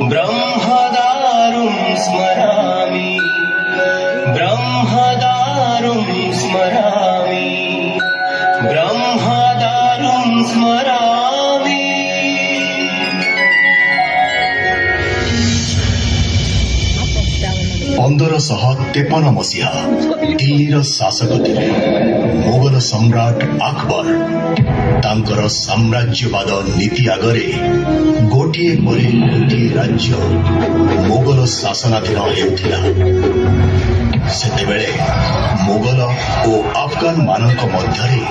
ब्रह्मदारुं स्मरामि ब्रह्मदारुं स्मरामि ब्रह्मदारुं स्मरामि। 1553 मसीहा दिल्लीर शासक थिले मोगल सम्राट अकबर। तांकर साम्राज्यवाद नीति आगरे गोटिए परे गोटिए राज्य मोगल शासनाधीन हेउथिला। सेतेबेले मोगल और अफगान मानक मध्यरे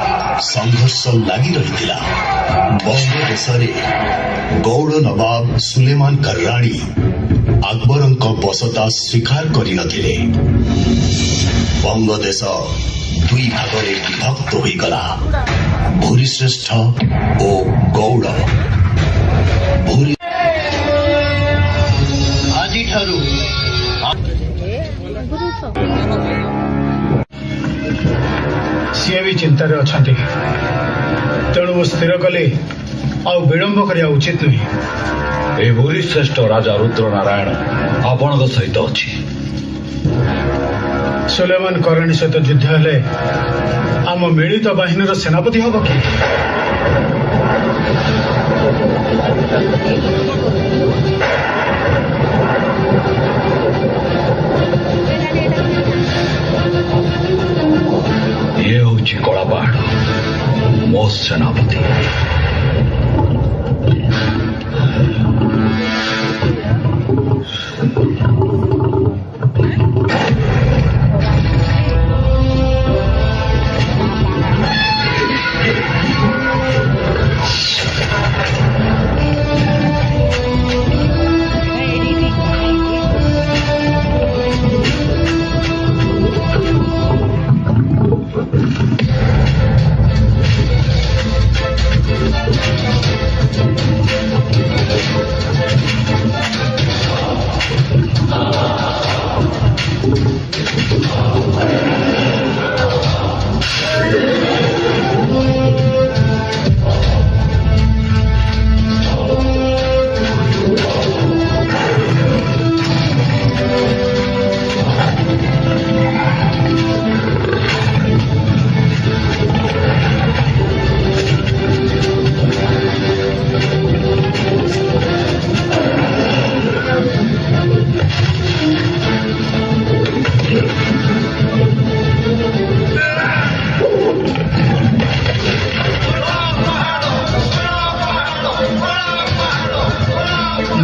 संघर्ष लागि रहिथिला। बंगदेशरे गौड़ नवाब सुलेमान कर्राणी अकबरଙ୍କ बसता स्वीकार करिनथिले। बंगदेश दुई भागरे विभक्त होइगला, भूरिश्रेष्ठ ओ गौड़। भूरी आजि ठारू सीए भी चिंतार अच्छा तेणु स्थिर कले विलंब करिया उचित नुहे। ए भूरिश्रेष्ठ राजा रुद्र नारायण आपण सहित अच्छी। सुलेमान करणी सहित युद्ध हेले आम मिलित बाहिनीर सेनापति हब कि? ये हूँ कला पहाड़ मो सेनापति।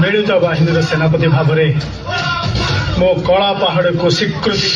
मिलित बाहिनीर सेनापति भाव में मो कला पहाड़ को स्वीकृति।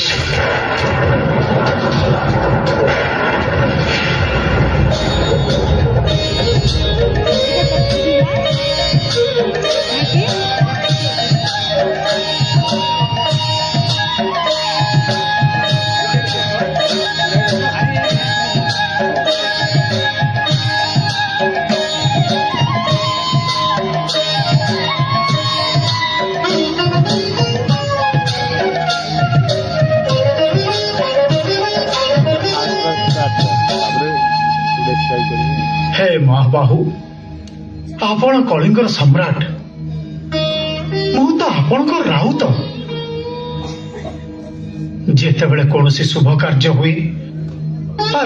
हे महाबाहु, आपण कलिंगर सम्राट, मु तो आपणकर राउत। जेतेबेले कौनसी शुभ कार्य हुए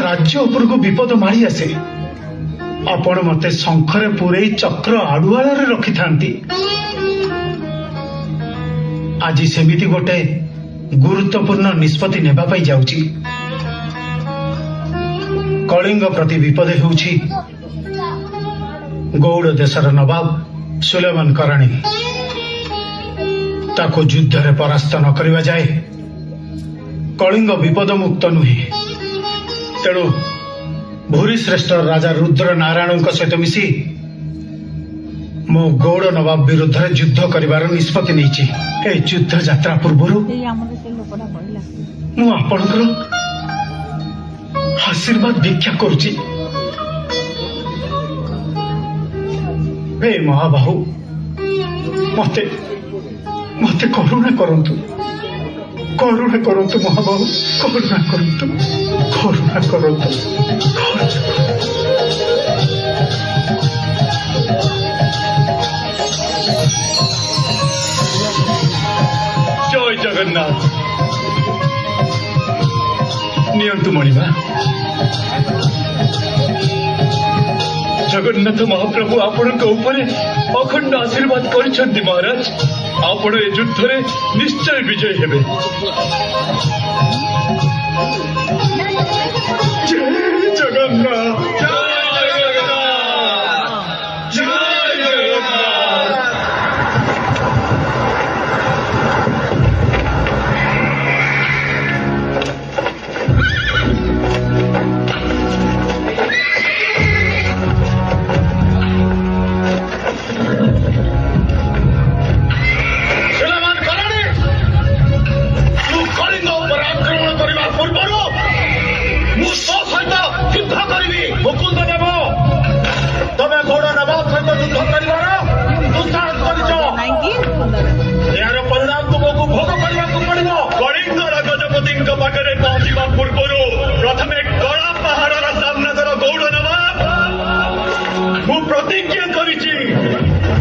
राज्य उपर को विपद मारी आसे आपण मते शंखरे पूरे चक्र आड़ुआल रखि थांती। आज सेमिति गोटे गुरुत्वपूर्ण निष्पत्ति नेबा पाई जाउची। कलिंग प्रति विपद होउची गौड़ देशर नवाब सुलेमान करणी। ताको युद्ध रे परास्त न करिवा जाए कलिंग विपद मुक्त नुहे। तेणु भूरिश्रेष्ठ राजा रुद्र नारायण सहित मिसी मो गौड़ नवाब विरुद्ध युद्ध करिवार निष्पत्ति नैछि। ए युद्ध यात्रा पूर्व मु आपणकर आशीर्वाद भिक्षा करुची। हे महाबाहु, मते मते करुणा करंतु, करुणा करंतु महाबाहु, करुणा करंतु, करुणा करंतु, करुणा। जगन्नाथ नियंतु मणिमा जगन्नाथ महाप्रभु आपण अखंड आशीर्वाद कर महाराज आपण ए युद्ध रे निश्चय विजय हेबे जय जगन्नाथ जय जगन्नाथ जय जगन्नाथ।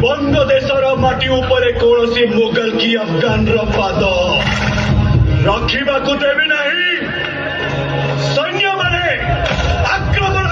बंद देशर माटी उपरे कौनसी मुगल की अफगान पाद रखा देवी नहीं सैन्य माने आक्रमण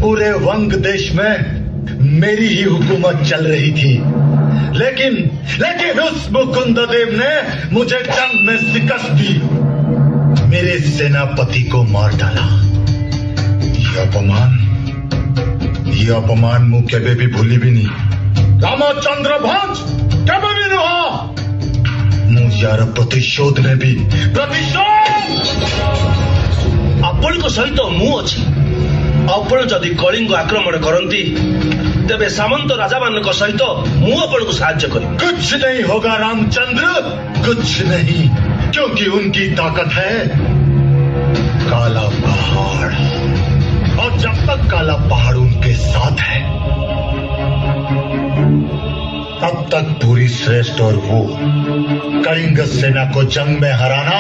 पूरे वंग देश में मेरी ही हुकूमत चल रही थी, लेकिन उस मुकुंद देव ने मुझे जंग में शिकस्त दी, मेरे सेनापति को मार डाला। ये अपमान मुझ केबे भी भूली भी नहीं। रामचंद्र भंज केबे भी नुह मुझ यार प्रतिशोध ने भी आपण को सहित मु अच्छी आपण जदि कलिंग आक्रमण करती तेबे सामंत राजा मान सहित मु आपण को साहाय्य करी। कुछ नहीं होगा रामचंद्र, कुछ नहीं, क्योंकि उनकी ताकत है काला पहाड़, और जब तक काला पहाड़ उनके साथ है, तब तक भूरी श्रेष्ठ और वो कलिंग सेना को जंग में हराना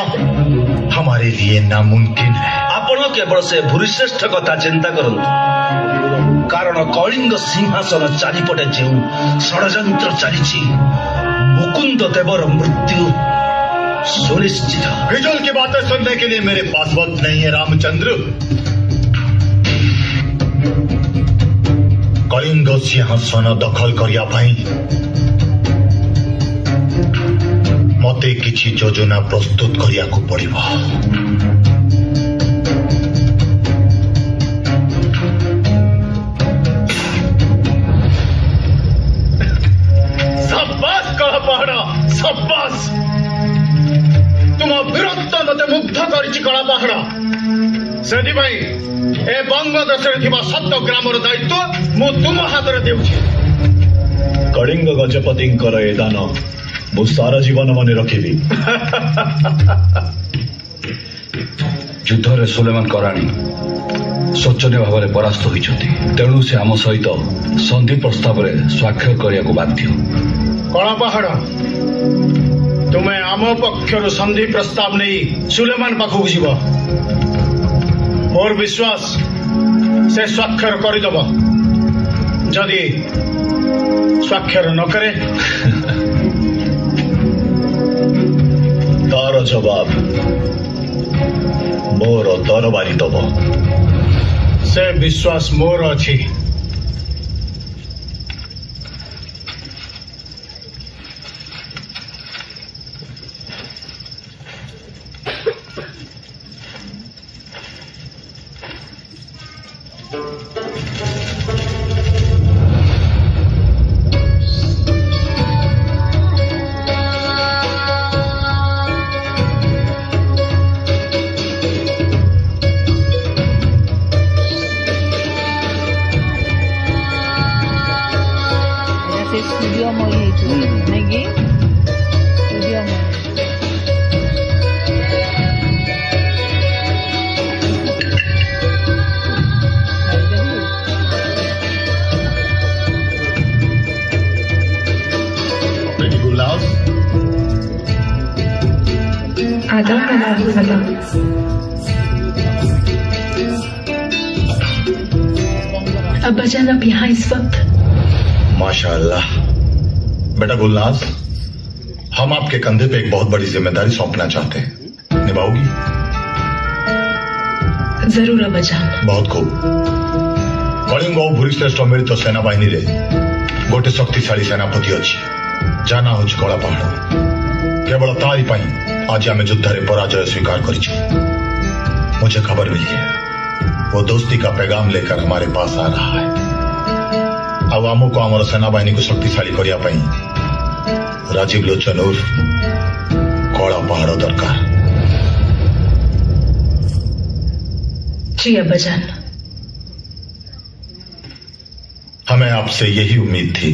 हमारे लिए नामुमकिन है। ଆପଣ କେବଳ ସେ ଭୂରିଶ୍ରେଷ୍ଠ କଥା ଚିନ୍ତା କରନ୍ତୁ, କାରଣ କଳିଙ୍ଗ ସିଂହାସନ ଚାରିପଟେ ଯେଉଁ ଷଡ଼ଯନ୍ତ୍ର ଚାଲିଛି, ମୁକୁନ୍ଦ ଦେବର ମୃତ୍ୟୁ ସୁନିଶ୍ଚିତ। फिजूल की बातें सुनने के लिए मेरे पास वक्त नहीं है रामचंद्र। कलिंग सिंहासन दखल करिया पाई मते किछि योजना प्रस्तुत करिया को पड़िबो। शाबाश कला पहाड़, शाबाश। तुम वीरत्व मते मुग्ध करिछि कला पहाड़। सेथिपाई ए बंग देशरे थिबा सत्य ग्रामर दायित्व मु तुम हातरे देउछि। कलिंग गजपतिଙ୍କର ଏ ଦାନ ମୁଁ ସାରା ଜୀବନ ମନେ ରଖିବି। ଯୁଦ୍ଧରେ ସୁଲେମାନ କରାଣୀ ଶୋଚନୀୟ ଭାବରେ ପରାସ୍ତ ହୋଇଛନ୍ତି, ତେଣୁ ସେ ଆମ ସହିତ ସନ୍ଧି ପ୍ରସ୍ତାବରେ ସ୍ୱାକ୍ଷର କରିବାକୁ ବାଧ୍ୟ। କଳା ପାହାଡ଼, ତୁମେ ଆମ ପକ୍ଷରୁ ସନ୍ଧି ପ୍ରସ୍ତାବ ନେଇ ସୁଲେମାନ ପାଖକୁ ଯିବ। ମୋର ବିଶ୍ୱାସ ସେ ସ୍ୱାକ୍ଷର କରିଦେବ। ଯଦି ସ୍ୱାକ୍ଷର ନ କରେ ତାର ଜବାବ ମୋର ତରବାରୀ ଦବ। ସେ ବିଶ୍ୱାସ ମୋର ଅଛି। सूर्यमय नहीं सूर्यमय अब्बाजान आप यहाँ इस वक्त? माशाअल्लाह। बेटा गुलनाज, हम आपके कंधे पे एक बहुत बड़ी जिम्मेदारी सौंपना चाहते हैं, निभाओगी? जरूर अब्बाजान। बहुत खूब। कलिंग और भूरिश्रेष्ठ मिलित सेना बाहिनी रे गोटे शक्तिशाली सेनापति अच्छी, जाना हूँ कला पहाड़। केवल तारी पाई आज आम युद्ध रे पराजय स्वीकार करिछु। मुझे खबर मिली है वो दोस्ती का पैगाम लेकर हमारे पास आ रहा है। अब आमको आमर सेना बाहिनी को शक्तिशाली करिया पाई राजीव लोचन उर्फ कला पहाड़ दरकार। जी अब्बाजान। हमें आपसे यही उम्मीद थी।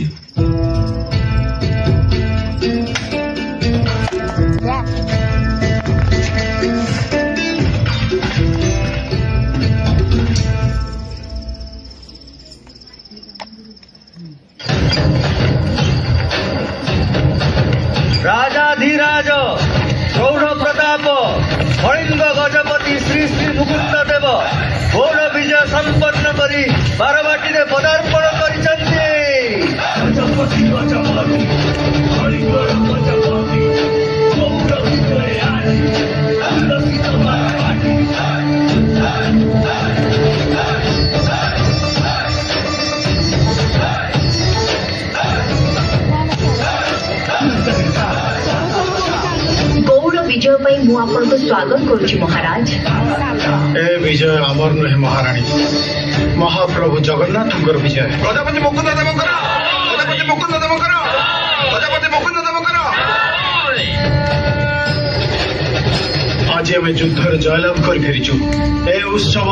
राजाधिराज गौर प्रताप कलिंग गजपति श्री श्री मुकुंद देव घोर विजय संपन्न करी बारवाटी रे पदार्पण करिसंती। विजय पाई मु आपन को स्वागत करुछि महाराज। ए विजय अमर नुहे महाराणी, महाप्रभु जगन्नाथंकर विजय। प्रजापति मुकुंद देवकर, प्रजापति मुकुंद देवकर, प्रजापति मुकुंद देवकर। आज आम युद्ध जयलाभ कर फेरीचु। ए उत्सव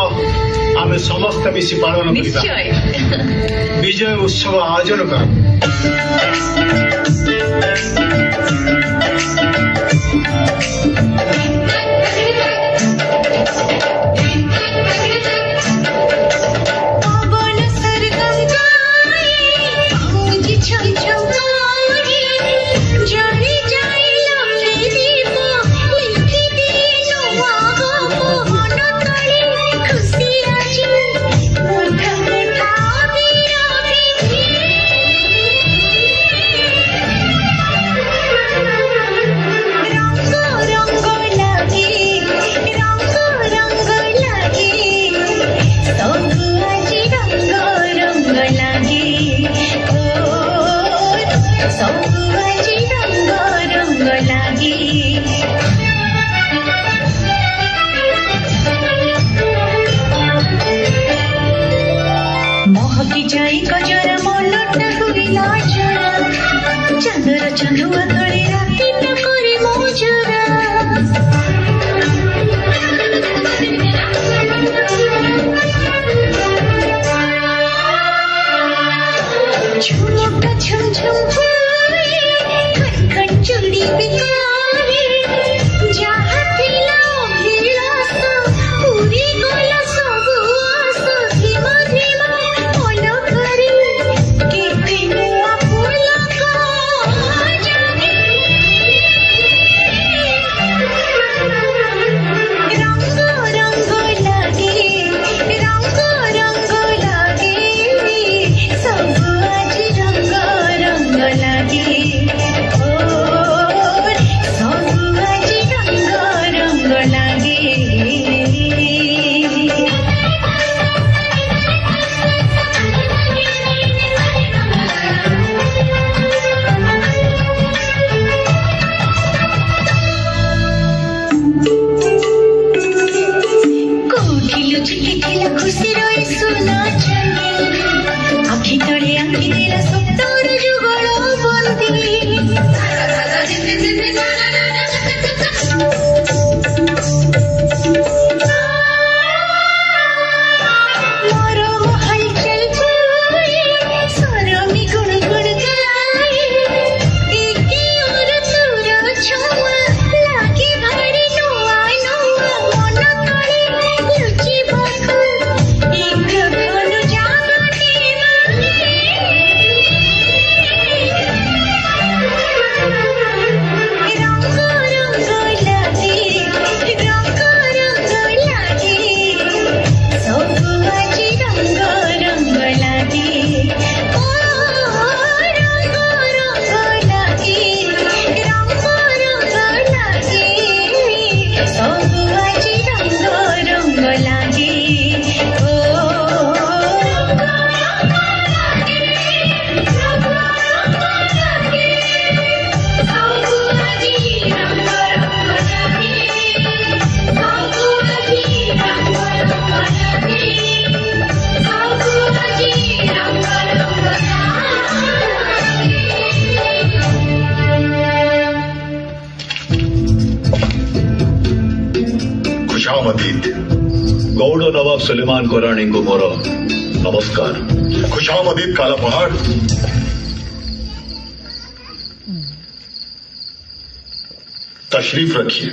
आम समस्त मिसी पालन करिबा। विजय उत्सव आयोजन कर। जाई कजरा मनटा हुइला जरा चंदर चंदुआ तळे राती न करे मोजरा झुमका झुम झुम होए खन खन चूड़ी बिकाए जहाँ थिला अभिलाष पूरी गला सबु आस धीमा धीमा मन करे केते नुआ पुलक जागे रंग रंग लागे रंग रंग लागे सब आज रंग रंग लागे ओ सब आज रंग रंग लागे कोठी लुचकी थिला खुशी रोए सुना चली आखि तळे आखि देला सप्तोर जुगଳ मोरो हलचल होए सरमी गुणगुण गाए एके और तुर छुआ लागे भारी नुआ नुआ मन तळे लुचि बाकु एक घन जागटे रंग रंग लागे रंग रंग लागे सब आज रंग रंग लागे ओ रंग रंग लागे रंग रंग लागे सब आज रंग रंग लागे ओ खुशामदीद गौड़ नवाब सुलेमान कोरानी को मोर नमस्कार। खुशामदीद काला पहाड़। तशरीफ रखिए।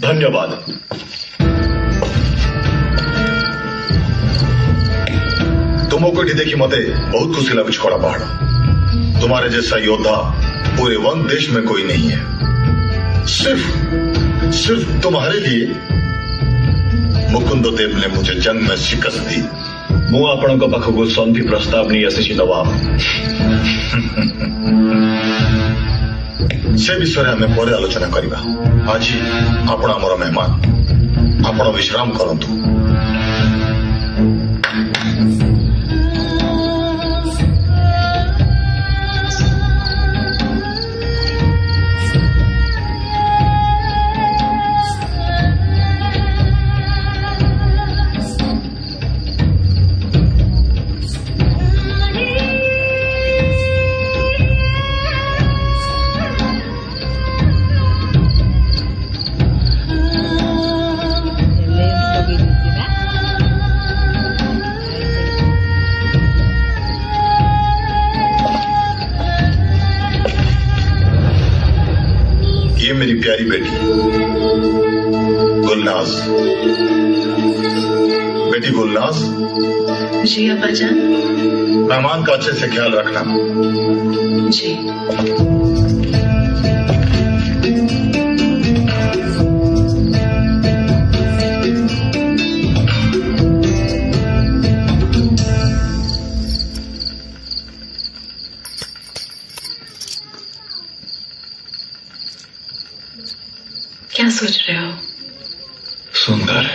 धन्यवाद। तुमको देखी मते बहुत खुशी लगुच कला पहाड़। तुम्हारे जैसा योद्धा पूरे वन देश में कोई नहीं है। सिर्फ तुम्हारे लिए मुकुंद देव ने मुझे जंग में शिकस्त दी। मु आपण पाखक संधि प्रस्ताव नहीं आसी नवाब। से विषय आम पर आलोचना करवा। आज आपण आमर मेहमान। आपण विश्राम करंतु। ये मेरी प्यारी बेटी गुलनाज। बेटी गुलनाज। जी अब्बाजान। मेहमान का अच्छे से ख्याल रखना। जी। क्या सोच रहे हो? सुंदर।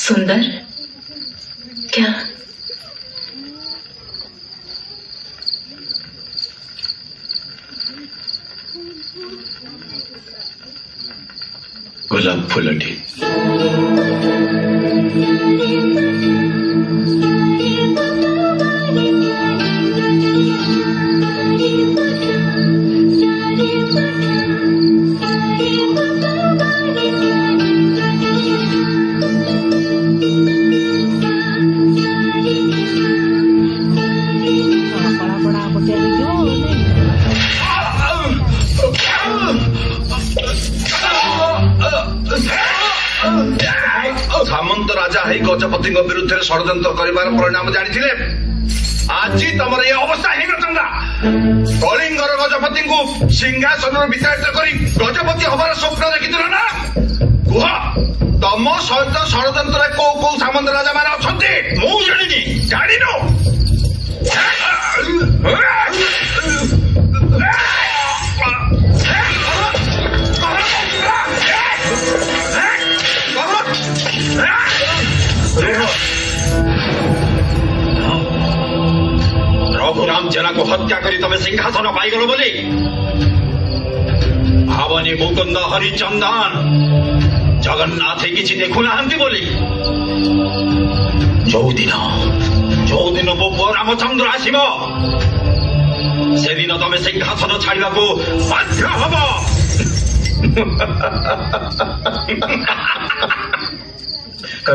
सुंदर? क्या? गुलाब फुलटी। ରାଜା ହେଇ ଗଜପତିଙ୍କ ବିରୁଦ୍ଧରେ ଷଡ଼ଯନ୍ତ୍ର କରିବାର ପରିଣାମ ଜାଣିଥିଲେ ଆଜି ତମର ଏ ଅବସ୍ଥା ହେଇନଥାନ୍ତା। କଳିଙ୍ଗର ଗଜପତିଙ୍କୁ ସିଂହାସନରୁ ବିତାଡ଼ିତ କରି ଗଜପତି ହବାର ସ୍ୱପ୍ନ ଦେଖିଥିଲ ନା? କୁହ, ତମ ସହିତ ଷଡ଼ଯନ୍ତ୍ରରେ କୋଉ କୋଉ ସାମନ୍ତ ରାଜା ମାନେ ଅଛନ୍ତି? ମୁଁ ଜାଣିନି। ଜାଣିନୁ? ରଘୁରାମ ଜେନାକୁ ହତ୍ୟା କରି ତମେ ସିଂହାସନ ପାଇଗଲ ବୋଲି ଭାବନି ମୁକୁନ୍ଦ ହରିଚନ୍ଦନ ଜଗନ୍ନାଥ କିଛି ଦେଖୁନାହାନ୍ତି ବୋଲି। ଯୋଉଦିନ ମୋ ପୁଅ ରାମଚନ୍ଦ୍ର ଆସିବ ସେଦିନ ତମେ ସିଂହାସନ ଛାଡ଼ିବାକୁ ବାଧ୍ୟ ହବ।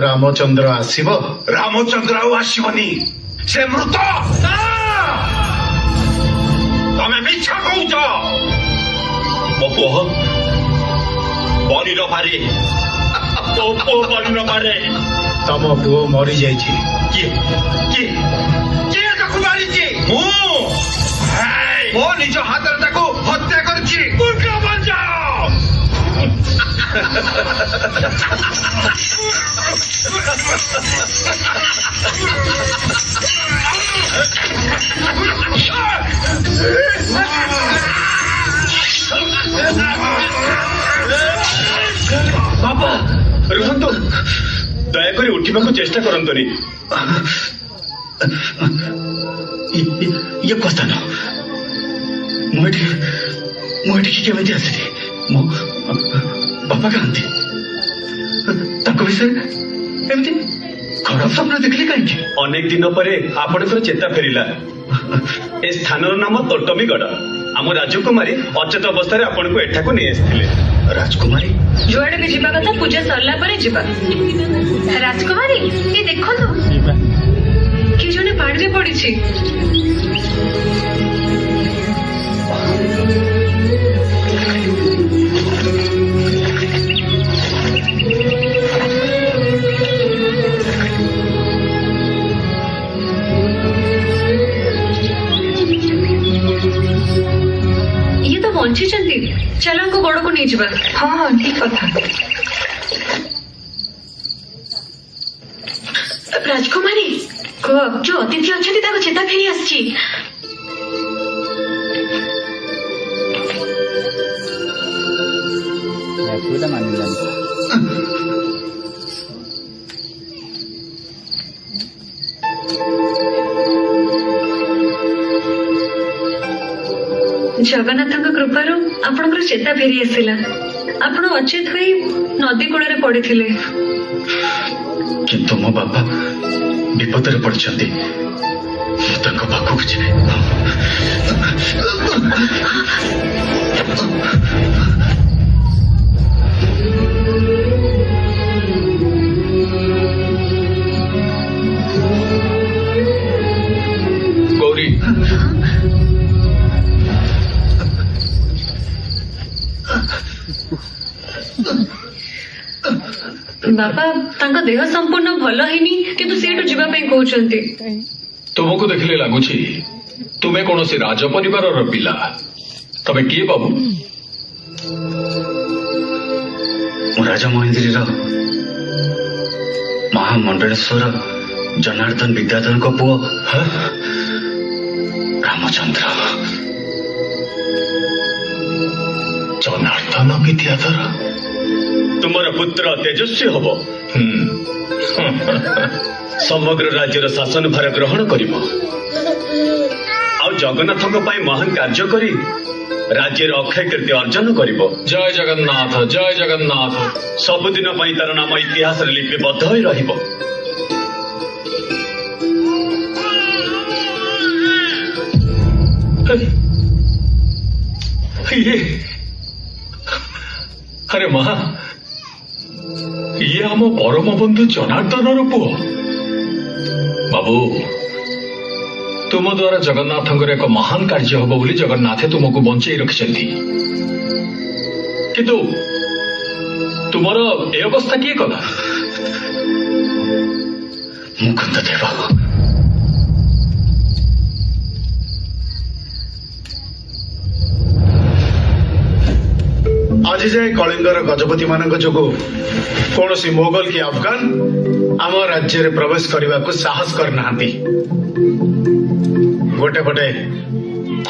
ରାମଚନ୍ଦ୍ର ଆସିବ? ରାମଚନ୍ଦ୍ର ଆଉ ଆସିବନି, ସେ ମୃତ। ତମେ ମିଛ କହୁଛ। ମୋ ପୁଅ ବନି ନପାରେ, ମୋ ପୁଅ ବନି ନପାରେ। ତମ ପୁଅ ମରିଯାଇଛି। କିଏ କିଏ କିଏ ତାକୁ ମାରିଛି? ମୁଁ ମୋ ନିଜ ହାତରେ ତାକୁ ହତ୍ୟା କରିଛି। ମୂର୍ଖ ବଞ୍ଚାଅ। ବାପା ରୁହନ୍ତୁ, ଦୟାକରି ଉଠିବାକୁ ଚେଷ୍ଟା କରନ୍ତୁନି। ଇଏ କଥା ନୁହଁ। ମୁଁ ଏଠିକି କେମିତି ଆସିଲି? ମୋ ବାପା କାହାନ୍ତି? ତାଙ୍କ ବିଷୟରେ ଏମିତି ଖରାପ ସ୍ୱପ୍ନ ଦେଖିଲି କାହିଁକି? ଅନେକ ଦିନ ପରେ ଆପଣଙ୍କର ଚେତା ଫେରିଲା। ଏ ସ୍ଥାନର ନାମ ତୋଟମୀଗଡ଼। ଆମ ରାଜକୁମାରୀ ଅଚେତ ଅବସ୍ଥାରେ ଆପଣଙ୍କୁ ଏଠାକୁ ନେଇ ଆସିଥିଲେ। ରାଜକୁମାରୀ? ଯୁଆଡେ ବି ଯିବା କଥା ପୂଜା ସରିଲା ପରେ ଯିବା। ରାଜକୁମାରୀ, ଏ ଦେଖନ୍ତୁ କିଏ ଜଣେ ପାଣିରେ ପଡିଛି। ଇଏ ତ ବଞ୍ଚିଛନ୍ତି। ଚାଲଙ୍କୁ ଗୋଡକୁ ନେଇଯିବା। ହଁ ହଁ ଠିକ କଥା। ରାଜକୁମାରୀ, କୁହ। ଯୋଉ ଅତିଥି ଅଛନ୍ତି ତାଙ୍କ ଚେତା ଫେରି ଆସିଛି। ଜଗନ୍ନାଥଙ୍କ କୃପାରୁ ଆପଣଙ୍କର ଚେତା ଫେରି ଆସିଲା। ଆପଣ ଅଚେତ ହୋଇ ନଦୀ କୂଳରେ ପଡିଥିଲେ। କିନ୍ତୁ ମୋ ବାପା ବିପଦରେ ପଡିଛନ୍ତି। ମୁଁ ତାଙ୍କ ପାଖକୁ ଯିବି। ଗୌରୀ, ବାପା, ତାଙ୍କ ଦେହ ସମ୍ପୂର୍ଣ୍ଣ ଭଲ ହେଇନି, କିନ୍ତୁ ସେଠୁ ଯିବା ପାଇଁ କହୁଛନ୍ତି। ତୁମକୁ ଦେଖିଲେ ଲାଗୁଛି ତୁମେ କୌଣସି ରାଜ ପରିବାରର ପିଲା। ତମେ କିଏ ବାବୁ? ମୁଁ ରାଜା ମହେନ୍ଦ୍ରୀର ମହାମଣ୍ଡଳେଶ୍ୱର ଜନାର୍ଦ୍ଦନ ବିଦ୍ୟାଧରଙ୍କ ପୁଅ ରାମଚନ୍ଦ୍ର। ଜନାର୍ଦ୍ଦନ ବିଦ୍ୟାଧର? ତୁମର ପୁତ୍ର ତେଜସ୍ୱୀ ହବ। ସମଗ୍ର ରାଜ୍ୟର ଶାସନ ଭାର ଗ୍ରହଣ କରିବ ଆଉ ଜଗନ୍ନାଥଙ୍କ ପାଇଁ ମହାନ କାର୍ଯ୍ୟ କରି ରାଜ୍ୟର ଅକ୍ଷୟ କୀର୍ତ୍ତି ଅର୍ଜନ କରିବ। ଜୟ ଜଗନ୍ନାଥ, ଜୟ ଜଗନ୍ନାଥ। ସବୁଦିନ ପାଇଁ ତାର ନାମ ଇତିହାସରେ ଲିପିବଦ୍ଧ ହୋଇ ରହିବ। ଆରେ ମା, ଇଏ ଆମ ପରମ ବନ୍ଧୁ ଜନାର୍ଦ୍ଦନର ପୁଅ। ବାବୁ, ତୁମ ଦ୍ୱାରା ଜଗନ୍ନାଥଙ୍କର ଏକ ମହାନ କାର୍ଯ୍ୟ ହବ ବୋଲି ଜଗନ୍ନାଥ ତୁମକୁ ବଞ୍ଚେଇ ରଖିଛନ୍ତି। କିନ୍ତୁ ତୁମର ଏ ଅବସ୍ଥା କିଏ କଲା? ମୁକୁନ୍ଦ ଦେବ। ଆଜି ଯାଏ କଳିଙ୍ଗର ଗଜପତି ମାନଙ୍କ ଯୋଗୁଁ କୌଣସି ମୋଗଲ କି ଆଫଗାନ ଆମ ରାଜ୍ୟରେ ପ୍ରବେଶ କରିବାକୁ ସାହସ କରିନାହାନ୍ତି। ଗୋଟେ ପଟେ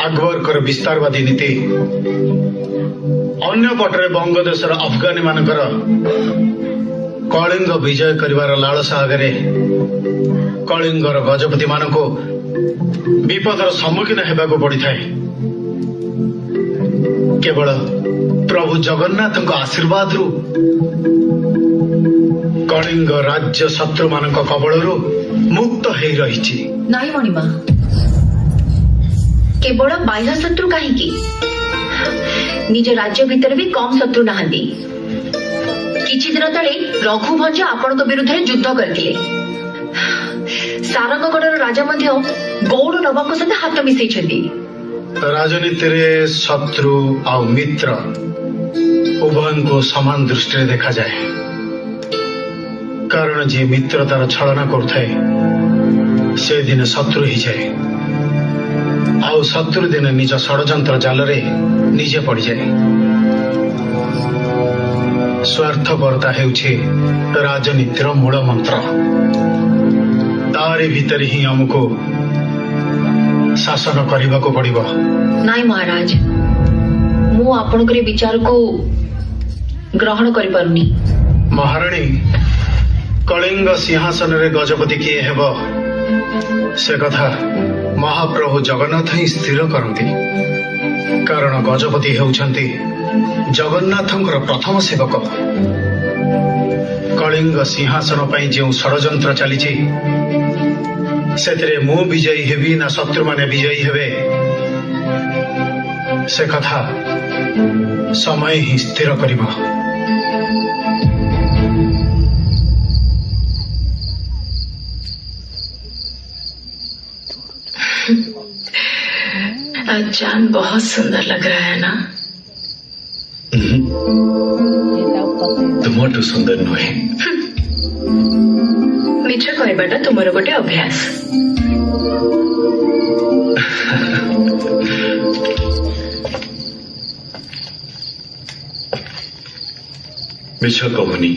ଆକବରଙ୍କର ବିସ୍ତାରବାଦୀ ନୀତି, ଅନ୍ୟ ପଟରେ ବଙ୍ଗଦେଶର ଆଫଗାନୀ ମାନଙ୍କର କଳିଙ୍ଗ ବିଜୟ କରିବାର ଲାଳସା ଆଗରେ କଳିଙ୍ଗର ଗଜପତି ମାନଙ୍କୁ ବିପଦର ସମ୍ମୁଖୀନ ହେବାକୁ ପଡିଥାଏ। କେବଳ ପ୍ରଭୁ ଜଗନ୍ନାଥଙ୍କ ଆଶୀର୍ବାଦରୁ କଳିଙ୍ଗ ରାଜ୍ୟ ଶତ୍ରୁମାନଙ୍କ କବଳରୁ ମୁକ୍ତ ହେଇ ରହିଛି। ନାଇଁ ମଣିମା, କେବଳ ବାହ୍ୟ ଶତ୍ରୁ କାହିଁକି, ନିଜ ରାଜ୍ୟ ଭିତରେ ବି କମ୍ ଶତ୍ରୁ ନାହାନ୍ତି। କିଛି ଦିନ ତଳେ ରଘୁଭଞ୍ଜ ଆପଣଙ୍କ ବିରୁଦ୍ଧରେ ଯୁଦ୍ଧ କରିଥିଲେ। ସାରଙ୍ଗଗଡର ରାଜା ମଧ୍ୟ ଗୌଡ଼ ନବାବଙ୍କ ସହିତ ହାତ ମିଶେଇଛନ୍ତି। ରାଜନୀତିରେ ଶତ୍ରୁ ଆଉ ମିତ୍ର ଉଭୟଙ୍କୁ ସମାନ ଦୃଷ୍ଟିରେ ଦେଖାଯାଏ। କାରଣ ଯିଏ ମିତ୍ରତାର ଛଳନା କରୁଥାଏ ସେ ଦିନେ ଶତ୍ରୁ ହେଇଯାଏ, ଆଉ ଶତ୍ରୁ ଦିନେ ନିଜ ଷଡ଼ଯନ୍ତ୍ର ଜାଲରେ ନିଜେ ପଡ଼ିଯାଏ। ସ୍ୱାର୍ଥପରତା ହେଉଛି ରାଜନୀତିର ମୂଳ ମନ୍ତ୍ର। ତାରି ଭିତରେ ହିଁ ଆମକୁ ଶାସନ କରିବାକୁ ପଡ଼ିବ। ନାଇଁ ମହାରାଜ, ମୁଁ ଆପଣଙ୍କର ଏ ବିଚାରକୁ ଗ୍ରହଣ କରିପାରୁନି। ମହାରାଣୀ, କଳିଙ୍ଗ ସିଂହାସନରେ ଗଜପତି କିଏ ହେବ ସେ କଥା ମହାପ୍ରଭୁ ଜଗନ୍ନାଥ ହିଁ ସ୍ଥିର କରନ୍ତି। କାରଣ ଗଜପତି ହେଉଛନ୍ତି ଜଗନ୍ନାଥଙ୍କର ପ୍ରଥମ ସେବକ। କଳିଙ୍ଗ ସିଂହାସନ ପାଇଁ ଯେଉଁ ଷଡ଼ଯନ୍ତ୍ର ଚାଲିଛି ସେଥିରେ ମୁଁ ବିଜୟୀ ହେବି ନା ଶତ୍ରୁମାନେ ବିଜୟୀ ହେବେ ସେ କଥା ସମୟ ହିଁ ସ୍ଥିର କରିବ। आज चांद बहुत सुंदर लग रहा है ना? ତୁମଠୁ ସୁନ୍ଦର ନୁହେଁ। ମିଛ କହିବାଟା ତୁମର ଗୋଟେ ଅଭ୍ୟାସ। ମିଛ କହୁନି।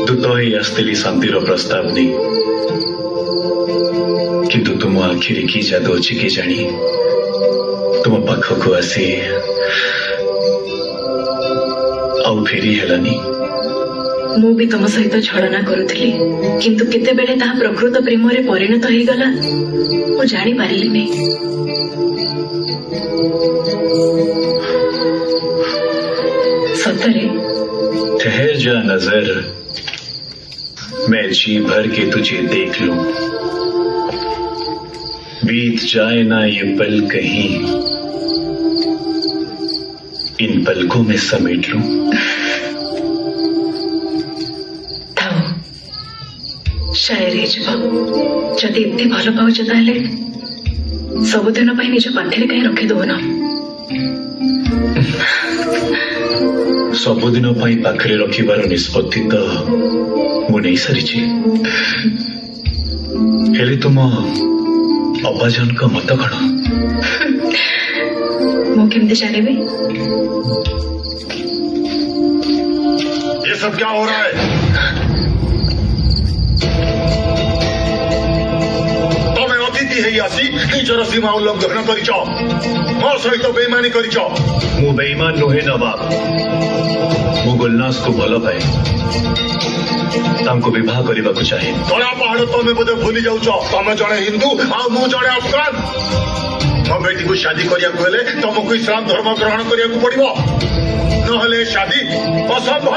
ଦୂତ ହେଇ ଆସିଥିଲି ଶାନ୍ତିର ପ୍ରସ୍ତାବ ନେଇ, କିନ୍ତୁ ତୁମ ଆଖିରେ କି ଯାଦୁ ଅଛି କି ଜାଣି ତୁମ ପାଖକୁ ଆସି ଆଉ ଫେରି ହେଲାନି। ମୁଁ ବି ତମ ସହିତ ଛଳନା କରୁଥିଲି, କିନ୍ତୁ କେତେବେଳେ ତାହା ପ୍ରକୃତ ପ୍ରେମରେ ପରିଣତ ହେଇଗଲା ମୁଁ ଜାଣିପାରିଲିନି। ସତରେ ठहर जा नजर, मैं जी भर के तुझे देख लूं, बीत जाए ना ये पल कहीं, इन पलकों में समेट लूं। ଥାଉ, ସାୟର ହେଇଯିବ। ଯଦି ଏତେ ଭଲ ପାଉଛ ତାହେଲେ ସବୁଦିନ ପାଇଁ ନିଜ ପାଖରେ କାହିଁ ରଖିଦେବୁନ? ସବୁଦିନ ପାଇଁ ପାଖରେ ରଖିବାର ନିଷ୍ପତ୍ତି ତ ମୁଁ ନେଇ ସାରିଛି। ହେଲେ ତୁମ ଅବାଜନଙ୍କ ମତ କଣ? ମୁଁ କେମିତି ଜାଣିବି? ये सब क्या हो रहा है? तमे अतिथि हेई आसी निजर सीमा उल्लंघन करिଛ, ମୋ ସହିତ ବେଇମାନି କରିଛ। ମୁଁ ବେଇମାନ ନୁହେଁ ନବାବ। ମୁଁ ଗୁଲନାସକୁ ଭଲ ପାଏ, ତାଙ୍କୁ ବିବାହ କରିବାକୁ ଚାହେଁ। କଳା ପାହାଡ ତମେ ବୋଧେ ଭୁଲି ଯାଉଛ। ତମେ ଜଣେ ହିନ୍ଦୁ ଆଉ ମୁଁ ଜଣେ ଆଫଗାନ। ମୋ ବେଟିକୁ शादी କରିବାକୁ ହେଲେ ତମକୁ ଇସଲାମ ଧର୍ମ ଗ୍ରହଣ କରିବାକୁ ପଡିବ, ନହେଲେ शादी ଅସମ୍ଭବ।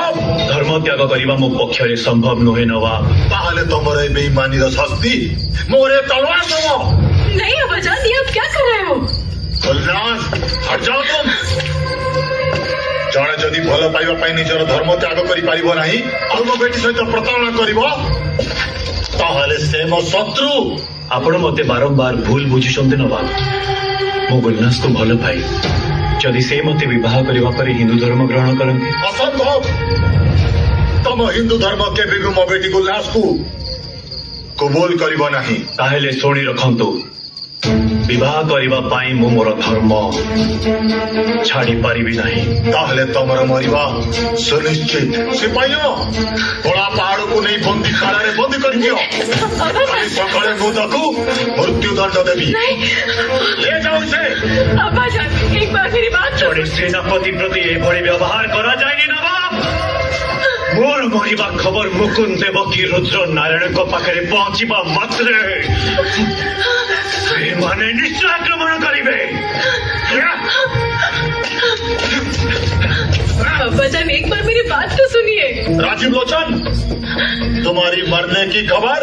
ଧର୍ମ ତ୍ୟାଗ କରିବା ମୋ ପକ୍ଷରେ ସମ୍ଭବ ନୁହେଁ ନବାବ। ତାହେଲେ ତମର ଏ ବେଇମାନିର ଶାସ୍ତି ମୋର ଏ ତଲୱାର ଦବ। नहीं अबाजान, ये आप क्या कर रहे हो? गुलनास, हट जाओ तुम। ଜଣେ ଯଦି ଭଲ ପାଇବା ପାଇଁ ନିଜର ଧର୍ମ ତ୍ୟାଗ କରିପାରିବ ନାହିଁ ଆଉ ମୋ ବେଟି ସହିତ ପ୍ରତାରଣା କରିବ ତାହେଲେ ସେ ମୋ ଶତ୍ରୁ। ଆପଣ ମତେ ବାରମ୍ବାର ଭୁଲ ବୁଝୁଛନ୍ତି ନବାବ। ମୁଁ ଗୁଲନାସକୁ ଭଲ ପାଏ। ଯଦି ସେ ମତେ ବିବାହ କରିବା ପରେ ହିନ୍ଦୁ ଧର୍ମ ଗ୍ରହଣ କରନ୍ତି? ଅସମ୍ଭବ। ତମ ହିନ୍ଦୁ ଧର୍ମ କେବେ ବି ମୋ ବେଟି ଗୁଲନାସକୁ कबूल करिबो नहीं ताहेले शुणी रखंतु विवाह करबा पाई मु मोर धर्म छाड़ी पारिबी नहीं। ताहले तमर मरिबा सुनिश्चित सिपाहियों कला पहाड़ को नहीं बंदी खाड़ा रे बंदी कर दियो काली सकाळे मु ताकू मृत्यु दंड देबी ले जाओ से अब्बा जान एक बार मेरी बात सुन। जोड़े सेनापति प्रति एभଳି व्यवहार करा जायनि नवाब। मोर मरिबा खबर मुकुंद देवकी रुद्र नारायण को पाखरे पहुंचीबा मात्रे से माने निश्चय आक्रमण करिवे। अब्बा जान एक बार मेरी बात तो सुनिए। राजीव लोचन तुम्हारी मरने की खबर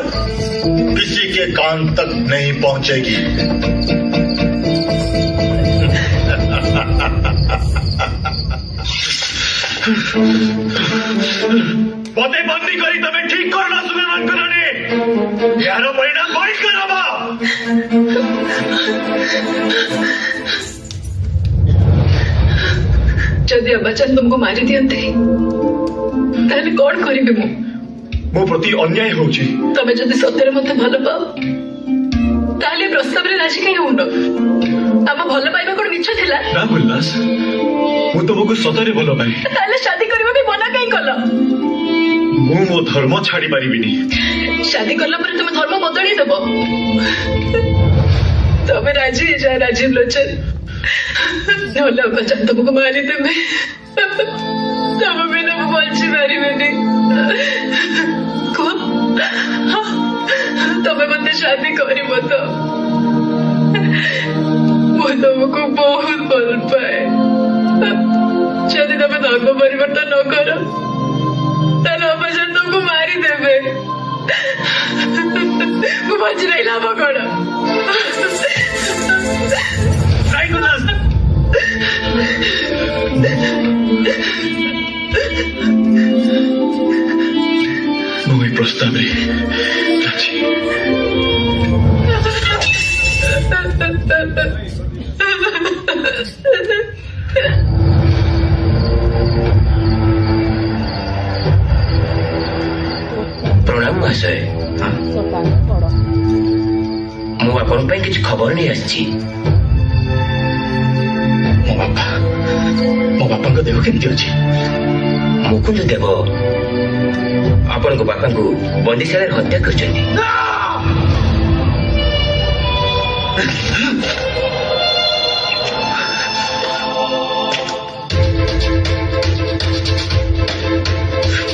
किसी के कान तक नहीं पहुंचेगी। पते बंदी करी तमे ठीक करना सुलेमान करने यारो परिणाम बड़ी करबा। जदि अब्बा जान तुमको मारी दियंते ताहले कौन करिबे मु? मो प्रति अन्याय होची। तमे जदि सत्ୟରେ मते भल पाओ ताहले प्रस्ताव रे राजी काहे होनो? आम भल पाइबा कोन मिछ थिला? ना उल्लास मु तुमको सतरे भल पाए ताहले शादी करबा भी मना काहे कलो? मु मो धर्म छाड़ी पारिबिनी। शादी करला पर तुम धर्म बदली देबो? तमे राजी जा राजीव लोचन नहले अब्बा जान तुमको मारी देबे। तब बिना मु बंची पारिबेनी। कौन तमे मते शादी करिबो तो? मु तुमको बहुत भल पाए। यदि तमे धर्म परिवर्तन न करो ताहले अब्बा जान तुमको मारी देबे। मु बंची नहीं लाभ कौन? मुझे प्रस्ताव रे राजी। प्रणाम महाशय मु आपण किसी खबर नहीं आसी। मो बापा देह केमती अच्छी? मुकुंद देव आपण बापा को बंदीशाला हत्या कर।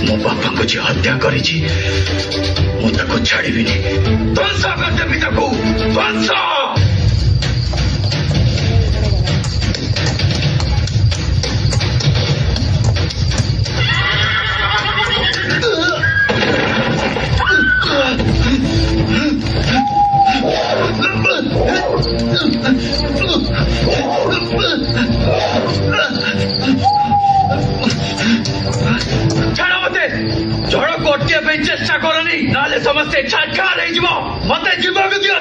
मो बापा को जी हत्या करी छाड़ी ध्वंस करदेवी ध्वंस। छाड़ मते झड़ को अटके चेष्टा करनी ना समस्ते छाड़कार मते जीवन दियो।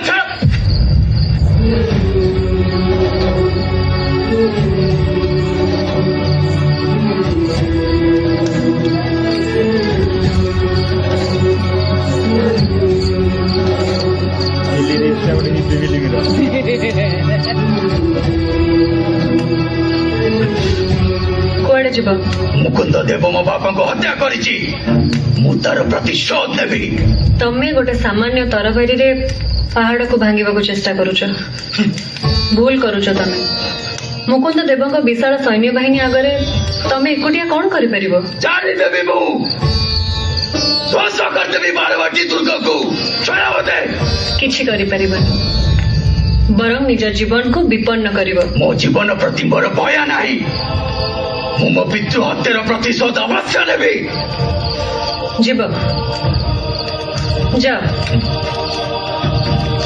कुआड़े जीव? मुकुंद देव मो बापा को हत्या करिछि मु तार प्रतिशोध नेबी। तमे गोटे सामान्य तरबारी रे पहाड़ को भांगिबा को चेष्टा करूछ। भूल करूछ तमे। मुकुंद देवଙ୍କ विशाल सैन्य बाहिनी आगरे तमे एकुटिया कौन करि परिबो? जानि देबी मु ध्वंस करदेबी बारवाटी दुर्ग को। छाड़ा मते किछि करि परिबो बरं निज जीवन को विपन्न करिबो। मो जीवन प्रति मोर भय नाही। मु मो पितृ हत्यार प्रतिशोध अवश्य नेबी। जीव जा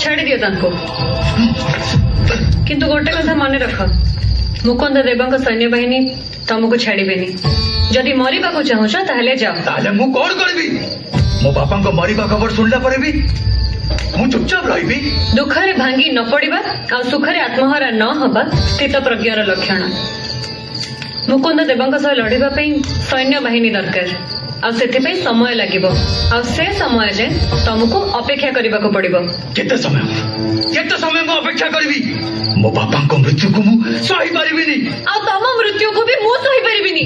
छाड़ी दियो तांको। किंतु गोटे कथा मन रख मुकुंद देवଙ୍କ सैन्य बाहिनी तुमको छाड़बेनी। जदि मरिबा को चाहुछ ताहले जाओ। ताहले मु कोन करबी? मो बापा को मरिबा खबर सुनला परे भी मु चुपचाप रहिबी? दुखरे भांगी न पड़िबा आ सुखरे आत्महरा न हबा स्थित प्रज्ञार लक्षण। ମୁକୁନ୍ଦ ଦେବଙ୍କ ସହ ଲଢିବା ପାଇଁ ସୈନ୍ୟ ବାହିନୀ ଦରକାର ଆଉ ସେଥିପାଇଁ ସମୟ ଲାଗିବ ଆଉ ସେ ସମୟ ଯାଏ ତମକୁ ଅପେକ୍ଷା କରିବାକୁ ପଡିବ କେତେ ସମୟ ମୁଁ ଅପେକ୍ଷା କରିବି ମୋ ବାପାଙ୍କ ମୃତ୍ୟୁକୁ ମୁଁ ସହିପାରିବିନି ଆଉ ତମ ମୃତ୍ୟୁକୁ ବି ମୁଁ ସହିପାରିବିନି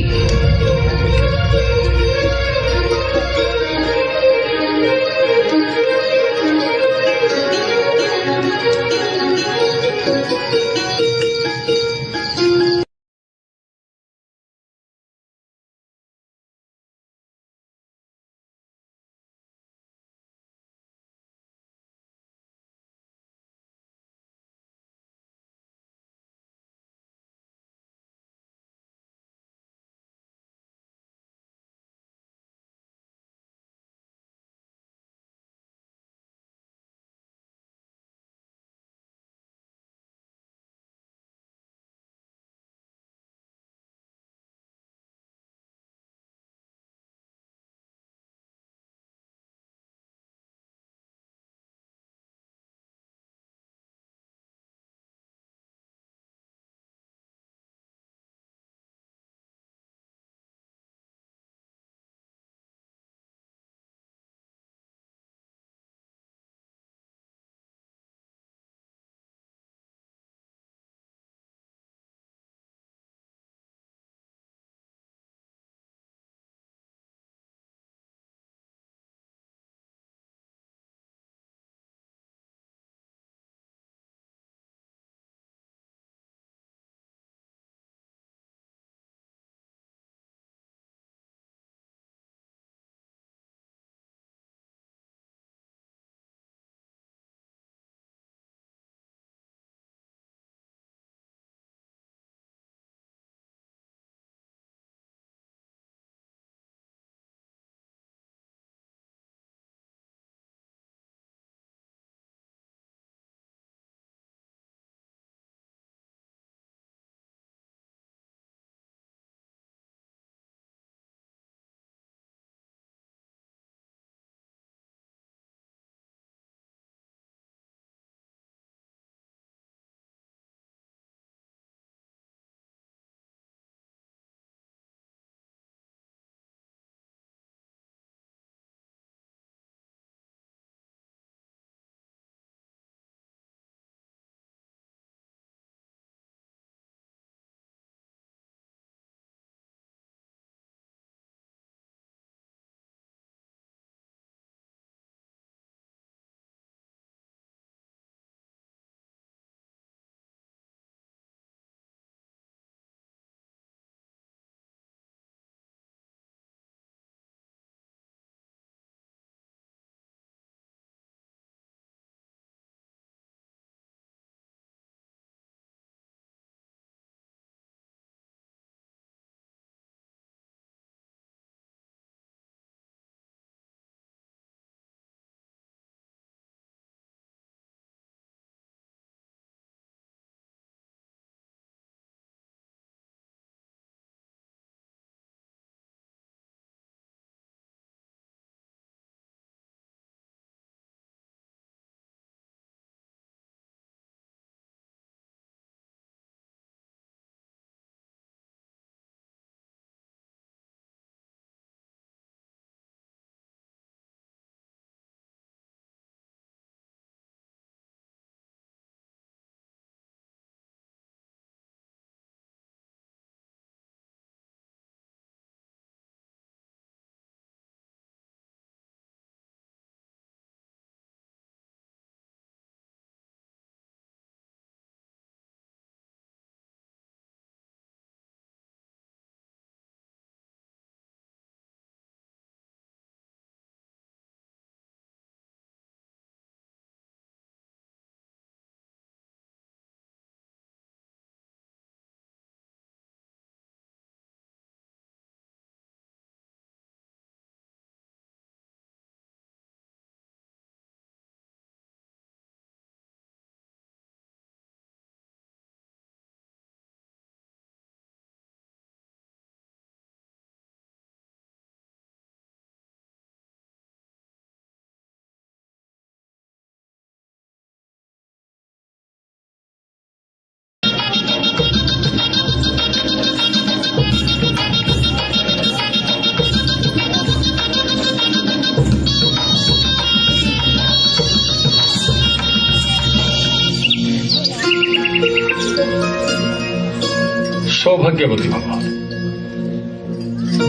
ସୌଭାଗ୍ୟବତୀ ଭବ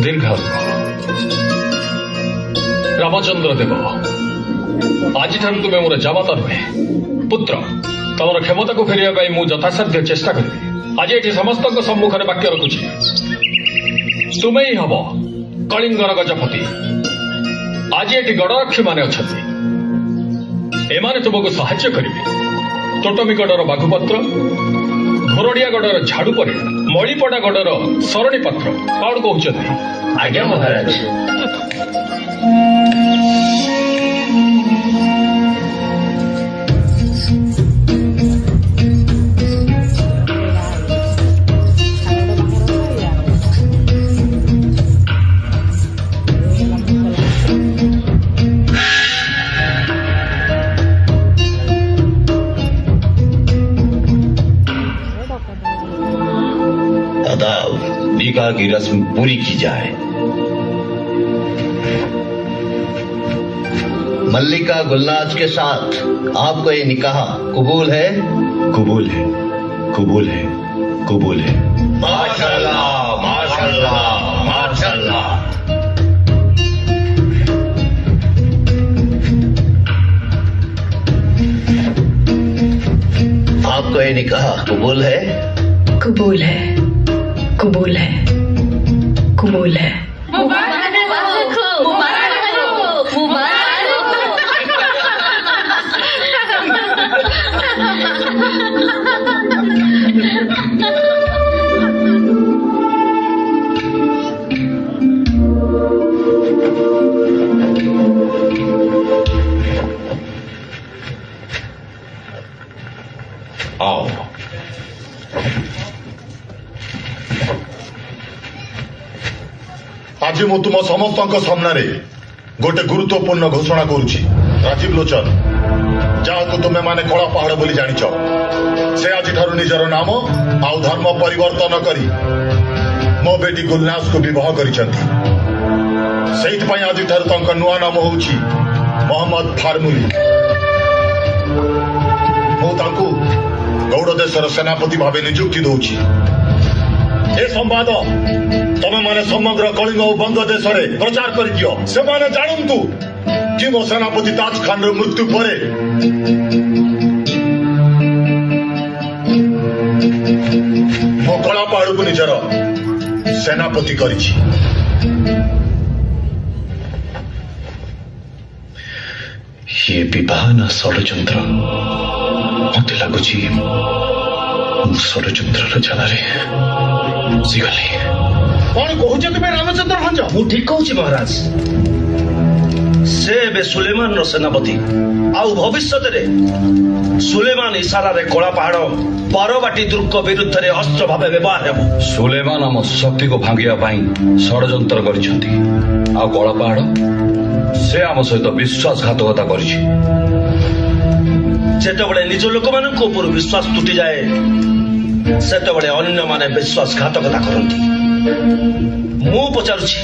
ଦୀର୍ଘାୟୁ ରାମଚନ୍ଦ୍ର ଦେବ ଆଜିଠାରୁ ତୁମେ ମୋର ଜାମାତା ନୁହେଁ ପୁତ୍ର ତମର କ୍ଷମତାକୁ ଫେରିବା ପାଇଁ ମୁଁ ଯଥାସାଧ୍ୟ ଚେଷ୍ଟା କରିବି ଆଜି ଏଠି ସମସ୍ତଙ୍କ ସମ୍ମୁଖରେ ବାକ୍ୟ ରଖୁଛି ତୁମେ ହିଁ ହବ କଳିଙ୍ଗର ଗଜପତି ଆଜି ଏଠି ଗଡ଼ରକ୍ଷୀମାନେ ଅଛନ୍ତି ଏମାନେ ତୁମକୁ ସାହାଯ୍ୟ କରିବେ ତୋଟମୀଗଡ଼ର ବାଘୁପତ୍ର ଘୋରଡ଼ିଆଗଡ଼ର ଝାଡୁ ପରି ମଳିପଡ଼ାଗଡ଼ର ସରଣୀ ପାତ୍ର କଣ କହୁଛନ୍ତି ଆଜ୍ଞା ମହାରାଜ निकाह की रस्म पूरी की जाए। मल्लिका गुलनाज के साथ आपको ये निकाह कबूल है? कबूल है कबूल है कबूल है। माशाल्लाह माशाल्लाह माशाल्लाह। आपको ये निकाह कबूल है? कबूल है कबूल है कबूल है मुबारक हो मुबारक हो मुबारक आओ आज मु तुम समस्त सामने गोटे गुरुत्वपूर्ण घोषणा करुछि। राजीव लोचन जहाँ तुम्हें माने कला पहाड़ बोली जानिछ से आज निजर नाम आउ धर्म परिवर्तन करी मो बेटी गुलनाज को विवाह करिसंती। सेइतपई आज नुआ नाम होउछि मोहम्मद फार्मुली। मु तांकु गौड़ देशर सेनापति भावे नियुक्ति दउछि। ए संवाद तमे माने समग्र कलिंग और बंग देश में प्रचार कर दियो से माने जानंतु कि मो सेनापति ताज खान रो मृत्यु परे मो कला पहाड़ को निजर सेनापति करिछि। ये विवाह ना षड्यंत्र मत लगुची षड्यंत्र जानारे बुझीगली। कौन कहूछ तुम्हें रामचंद्र भंज? मु ठीक कहूछि महाराज। से बे सुलेमान रो सेनापति आउ भविष्यत रे सुलेमान इशारा रे कोला पहाड़ बारवाटी दुर्ग विरुद्ध रे अस्त्र भावे व्यवहार हेबो। सुलेमान आम शक्ति को भांगिया पाई षड्यंत्र करिसंती आ कला पहाड़ से आम सहित विश्वासघातकता करिछि। जेतेबेले निज लोक मानक ऊपर विश्वास टूटी जाए सेतेबेले अन्य माने विश्वासघातकता करंती। मु पचारुछि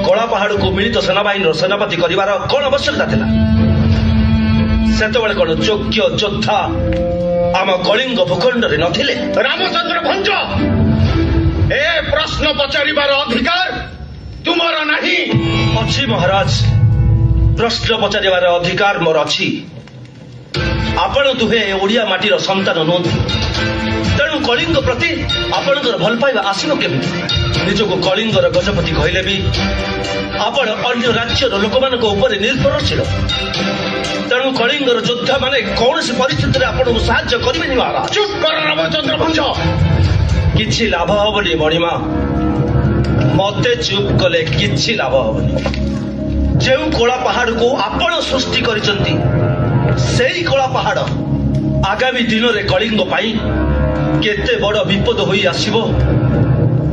कला पहाड़ को मिलित सेनाबाहिनी सेनापति करिवार कोन आवश्यकता थिला? सेतेबेले कोन योग्य योद्धा आम कलिंग भूखंड रे नथिले? रामचंद्र भंज ए प्रश्न पचारिबार अधिकार तुमर नहीं? अछि महाराज, प्रश्न पचारिबार अधिकार मोर अछि। आपण दुहे ओडिया माटीर संतान नुहति तेणु कलिंग प्रति आपणकर भल पाइबा आसिब केमिति? निजको कलिंगर गजपति कहले भी आपण अन्य राज्यर लोकमानक ऊपर निर्भरशील। तेणु कलिंगर योद्धा माने कौनसी परिस्थिति आपको साहाय्य करेंगे महाराज। चुप कर रामचंद्र भंज। किछि लाभ हबनी मणिमा, मते चुप कले किछि लाभ हबनी। जेउ कोला पहाड़ को आपण सृष्टि करिसंती सेई कोला पहाड़ आगामी दिन रे कलिंग पाई केते बड़ विपद होई आसीबो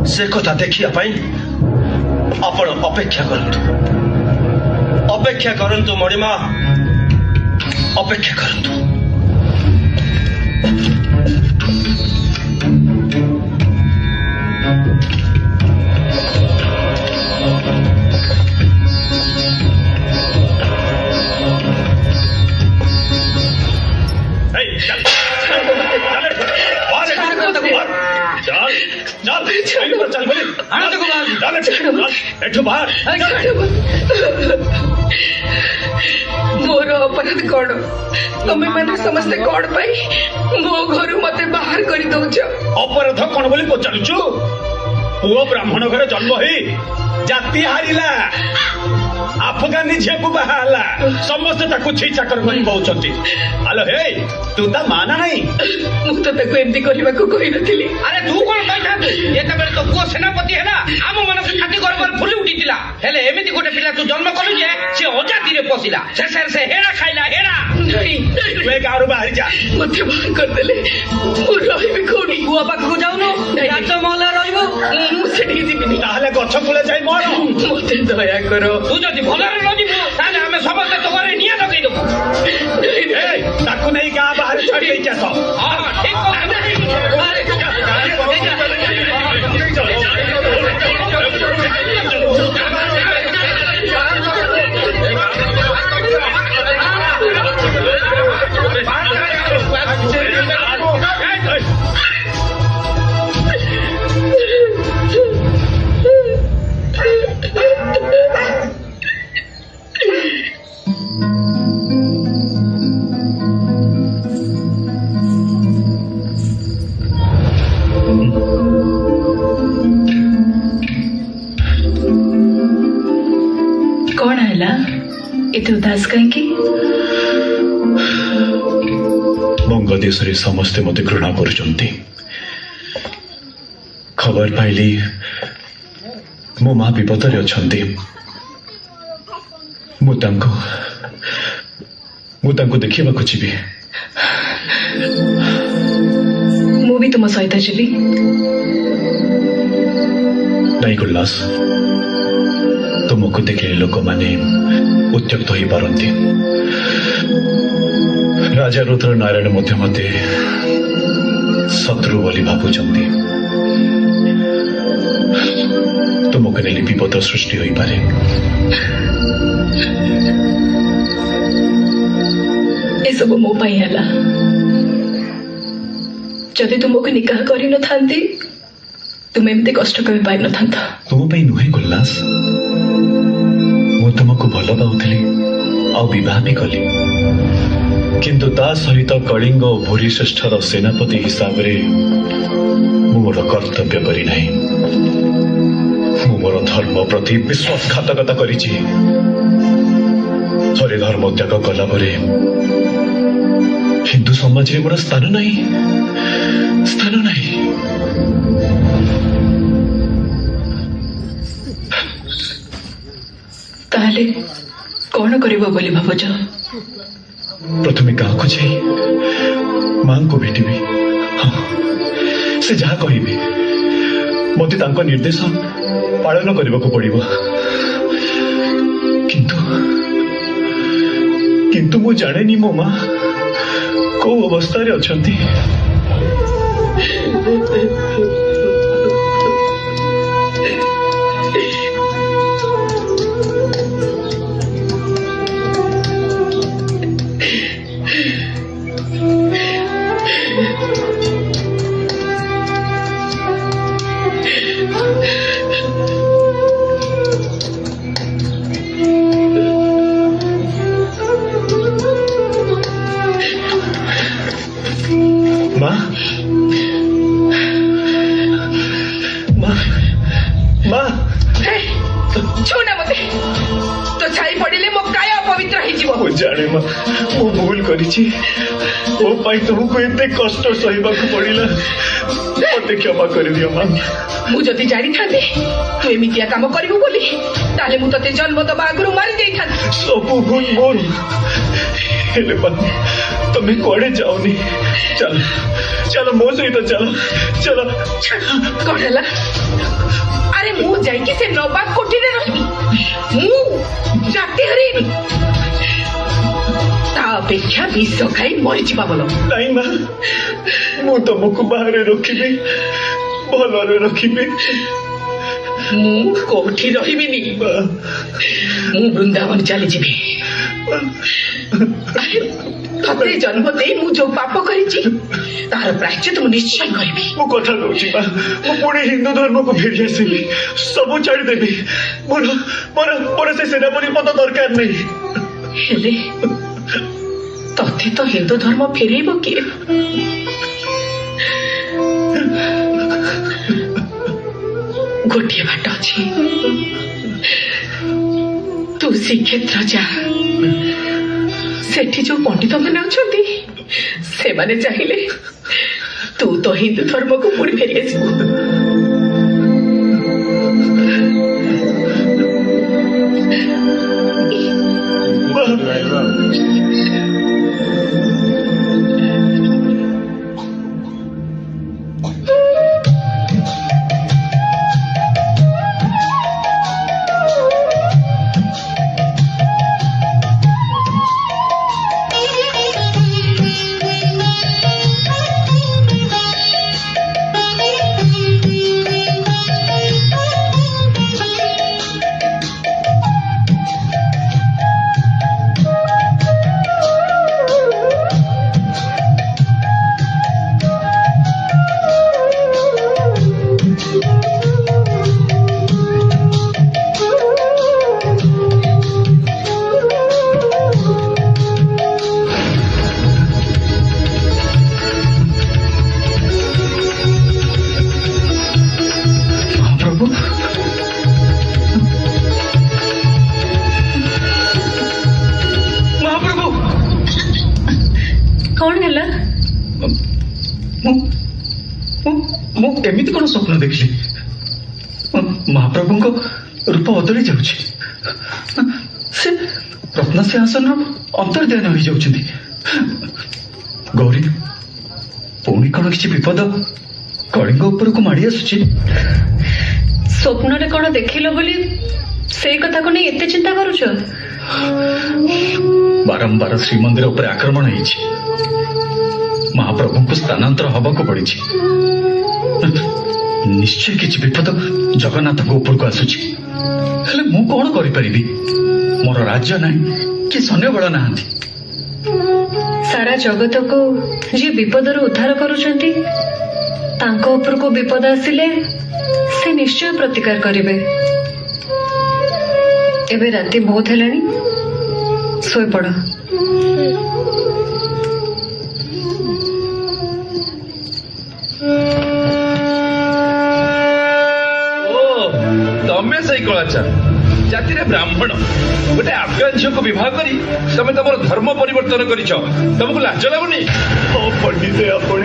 से कथा देखिया पाई आपण अपेक्षा करंतु मणिमा, अपेक्षा करंतु। ଏଠୁ ବାହାର ମୋର ଅପରାଧ କଣ? ତମେ ମାନେ ସମସ୍ତେ କଣ ପାଇଁ ମୋ ଘରୁ ମତେ ବାହାର କରି ଦଉଛ? ଅପରାଧ କଣ ବୋଲି ପଚାରୁଛୁ? ପୁଅ ବ୍ରାହ୍ମଣ ଘରେ ଜନ୍ମ ହେଇ ଜାତି ହାରିଲା, ଆଫଗାନୀ ଝିଅକୁ ବାହା ହେଲା, ସମସ୍ତେ ତାକୁ ଛି ଚାକର କରି କହୁଛନ୍ତି। ଆଲୋ ହେ, ତୁ ତା ମା ନା ନାହିଁ? ମୁଁ ତ ତାକୁ ଏମିତି କରିବାକୁ କହିନଥିଲି। ଆରେ ତୁ କଣ କହିଥାନ୍ତୁ? ଯେତେବେଳେ ତୋ ପୁଅ ସେନାପତି ହେଲା ଆମ ମାନଙ୍କ ଛାତି ଗର୍ବରେ ଫୁଲି ଉଠିଥିଲା। ହେଲେ ଏମିତି ଗୋଟେ ପିଲା ତୁ ଜନ୍ମ କଲୁ ଯେ ସେ ଅଜାତିରେ ପଶିଲା, ଶେଷରେ ସେ ହେଡ଼ା ଖାଇଲା। ହେଡ଼ା ତୁ ଏ ଗାଁରୁ ବାହାରି ଯା। ମତେ ବାହାର କରିଦେଲେ ମୁଁ ରହିବି କୋଉଠି? ପୁଅ ପାଖକୁ ଯାଉନୁ, ରାଜମହଲରେ ରହିବୁ। ମୁଁ ସେଠିକି ଯିବିନି। ତାହେଲେ ଗଛ କୂଳେ ଯାଇ ମର। ମତେ ଦୟା କର। ତୁ ଯଦି ଭଲରେ ନ ଯିବୁ ତାହେଲେ ଆମେ ସମସ୍ତେ ତୋ ଘରେ ନିଆଁ ଲଗେଇଦବୁ। ତାକୁ ନେଇ ଗାଁ ବାହାରେ ଛାଡି ଦେଇକି ଆସ। କଣ ହେଲା? ଏତେ ଉଦାସ କାହିଁକି? ବଙ୍ଗ ଦେଶରେ ସମସ୍ତେ ମୋତେ ଘୃଣା କରୁଛନ୍ତି। ଖବର ପାଇଲି ମୋ ମା ବିପଦରେ ଅଛନ୍ତି। ମୁଁ ତାଙ୍କୁ ଦେଖିବାକୁ ଯିବି। ମୁଁ ବି ତୁମ ସହିତ ଯିବି। ନାଇଁ ଗୁଲ୍ଲାସ, ତୁମକୁ ଦେଖିଲେ ଲୋକମାନେ ଉତ୍ତ୍ୟକ୍ତ ହୋଇପାରନ୍ତି। ରାଜା ରୁଦ୍ର ନାରାୟଣ ମଧ୍ୟ ମୋତେ ଶତ୍ରୁ ବୋଲି ଭାବୁଛନ୍ତି। ତୁମକୁ ନେଇ ବିପଦ ସୃଷ୍ଟି ହୋଇପାରେ। ଏସବୁ ମୋ ପାଇଁ ହେଲା। ଯଦି ତୁମକୁ ନିକାହ କରିନଥାନ୍ତି ତୁମେ ଏମିତି କଷ୍ଟ କେବେ ପାଇନଥାନ୍ତ। ତୁମ ପାଇଁ ନୁହେଁ ଗୁଲ୍ଲାସ, ମୁଁ ତୁମକୁ ଭଲ ପାଉଥିଲି ଆଉ ବିବାହ ବି କଲି। କିନ୍ତୁ ତା ସହିତ କଳିଙ୍ଗ ଓ ଭୂରିଶ୍ରେଷ୍ଠର ସେନାପତି ହିସାବରେ ମୁଁ ମୋର କର୍ତ୍ତବ୍ୟ କରିନାହିଁ। ମୁଁ ମୋର ଧର୍ମ ପ୍ରତି ବିଶ୍ୱାସଘାତକତା କରିଛି। ଥରେ ଧର୍ମ ତ୍ୟାଗ କଲା ପରେ ହିନ୍ଦୁ ସମାଜରେ ମୋର ସ୍ଥାନ ନାହିଁ। ତାହେଲେ କଣ କରିବ ବୋଲି ଭାବୁଛ? ପ୍ରଥମେ ଗାଁକୁ ଯାଇ ମାଙ୍କୁ ଭେଟିବି। ହଁ, ସେ ଯାହା କହିବେ ମୋତେ ତାଙ୍କ ନିର୍ଦ୍ଦେଶ ପାଳନ କରିବାକୁ ପଡ଼ିବ। କିନ୍ତୁ ମୁଁ ଜାଣେନି ମୋ ମା କୋଉ ଅବସ୍ଥାରେ ଅଛନ୍ତି। ଛୁନା ମତେ ତ ଛାଇ ପଡ଼ିଲେ ମୋ କାୟ ଅପବିତ୍ର ହେଇଯିବ। ମୁଁ ଜାଣେ ମା, ମୁଁ ଭୁଲ କରିଛି। ମୋ ପାଇଁ ତୁମକୁ ଏତେ କଷ୍ଟ ସହିବାକୁ ପଡ଼ିଲା। ମତେ କ୍ଷମା କରିଦିଅ ମା। ମୁଁ ଯଦି ଜାଣିଥାନ୍ତି ତୁ ଏମିତିଆ କାମ କରିବୁ ବୋଲି ତାହେଲେ ମୁଁ ତତେ ଜନ୍ମ ଦେବା ଆଗରୁ ମାରି ଦେଇଥାନ୍ତି। ସବୁ ଭୁଲ ମୋର। ହେଲେ ମା, ତମେ କୁଆଡ଼େ ଯାଉନି। ଚାଲ ମୋ ସହିତ ଚାଲ। କଣ ହେଲା? ଆରେ ମୁଁ ଯାଇକି ସେ ନବାବ କୋଠିରେ ରହିବି। ମୁଁ ଜାତି ହରେଇବି। ତା ଅପେକ୍ଷା ବିଷ ଖାଇ ମରିଯିବା ଭଲ। ନାଇଁ ମା, ମୁଁ ତମକୁ ବାହାରେ ରଖିବି, ଭଲରେ ରଖିବି। ମୁଁ କୋଉଠି ରହିବିନି ମୁଁ ବୃନ୍ଦାବନ ଚାଲିଯିବି ତତେ ଜନ୍ମ ଦେଇ ମୁଁ ଯୋଉ ପାପ କରିଛି ତାହାର ପ୍ରାୟଶ୍ଚିତ ମୁଁ ନିଶ୍ଚୟ କରିବି। ମୁଁ କଥା ଦଉଛି ମା, ମୁଁ ପୁଣି ହିନ୍ଦୁ ଧର୍ମକୁ ଫେରି ଆସିବି, ସବୁ ଛାଡ଼ିଦେବି। ମୋର ସେ ସେନାପତି ପଦ ଦରକାର ନାହିଁ। ହେଲେ ତତେ ତ ହିନ୍ଦୁ ଧର୍ମ ଫେରେଇବ କିଏ? ଗୋଟିଏ ବାଟ ଅଛି, ତୁ ଶ୍ରୀକ୍ଷେତ୍ର ଯା। ସେଠି ଯୋଉ ପଣ୍ଡିତ ମାନେ ଅଛନ୍ତି ସେମାନେ ଚାହିଁଲେ ତୁ ତ ହିନ୍ଦୁ ଧର୍ମକୁ ପୁଣି ଫେରି ଆସିବୁ। ମୁଁ ଏମିତି କଣ ସ୍ୱପ୍ନ ଦେଖିଲି? ମହାପ୍ରଭୁଙ୍କ ରୂପ ବଦଳି ଯାଉଛି, ସେ ରତ୍ନସିଂହାସନର ଅନ୍ତର୍ଦ୍ଧାନ ହୋଇଯାଉଛନ୍ତି। ଗୌରୀ, ପୁଣି କଣ କିଛି ବିପଦ କଳିଙ୍ଗ ଉପରକୁ ମାଡ଼ି ଆସୁଛି? ସ୍ୱପ୍ନରେ କଣ ଦେଖିଲ ବୋଲି ସେଇ କଥାକୁ ନେଇ ଏତେ ଚିନ୍ତା କରୁଛ? ବାରମ୍ବାର ଶ୍ରୀମନ୍ଦିର ଉପରେ ଆକ୍ରମଣ ହେଇଛି, ମହାପ୍ରଭୁଙ୍କୁ ସ୍ଥାନାନ୍ତର ହବାକୁ ପଡିଛି। ନିଶ୍ଚୟ କିଛି ବିପଦ ଜଗନ୍ନାଥଙ୍କ ଉପରକୁ ଆସୁଛି। ହେଲେ ମୁଁ କଣ କରିପାରିବି? ମୋର ରାଜ୍ୟ ନାହିଁ କି ସୈନ୍ୟବଳ ନାହାନ୍ତି। ସାରା ଜଗତକୁ ଯିଏ ବିପଦରୁ ଉଦ୍ଧାର କରୁଛନ୍ତି ତାଙ୍କ ଉପରକୁ ବିପଦ ଆସିଲେ ସେ ନିଶ୍ଚୟ ପ୍ରତିକାର କରିବେ। ଏବେ ରାତି ବହୁତ ହେଲାଣି, ଶୋଇପଡ଼। ତମେ ସେଇ କଳାଚାର ଜାତିରେ ବ୍ରାହ୍ମଣ ଗୋଟେ ଆଫଗାନ ଝିଅକୁ ବିବାହ କରି ତମେ ତମର ଧର୍ମ ପରିବର୍ତ୍ତନ କରିଛ, ତମକୁ ଲାଜ ଲାଗୁନି? ପଣ୍ଡିତ, ଆପଣ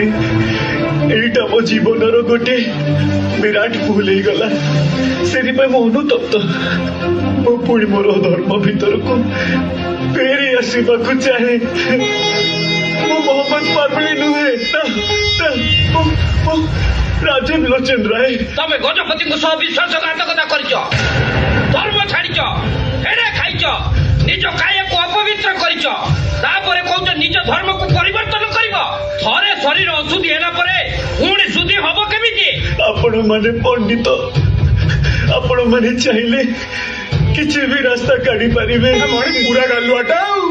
ଏଇଟା ମୋ ଜୀବନର ଗୋଟେ ବିରାଟ ଭୁଲ ହେଇଗଲା। ସେଥିପାଇଁ ମୁଁ ଅନୁତପ୍ତ। ମୁଁ ପୁଣି ମୋର ଧର୍ମ ଭିତରକୁ ଫେରି ଆସିବାକୁ ଚାହେଁ। ମୁଁ ମୋହମ୍ମଦ ପାର୍ବଣୀ ନୁହେଁ, ରାଜୀବ ଲୋଚନ ରାୟ। ତମେ ଗଜପତିଙ୍କ ସହ ବିଶ୍ୱାସଘାତକତା କରିଛ, ଧର୍ମ ଛାଡ଼ିଛ, ହେଡେ ଖାଇଛ, ନିଜ କାୟକୁ ଅପବିତ୍ର କରିଛ, ତାପରେ କହୁଛ ନିଜ ଧର୍ମକୁ ପରିବର୍ତ୍ତନ କରିବ। ଥରେ ଶରୀର ଅଶୁଦ୍ଧି ହେଲା ପରେ ପୁଣି ଶୁଦ୍ଧି ହବ କେମିତି? ଆପଣମାନେ ପଣ୍ଡିତ, ଆପଣମାନେ ଚାହିଁଲେ କିଛି ବି ରାସ୍ତା କାଢି ପାରିବେ। ପୁରା ଗାଲୁଆଟା ଆଉ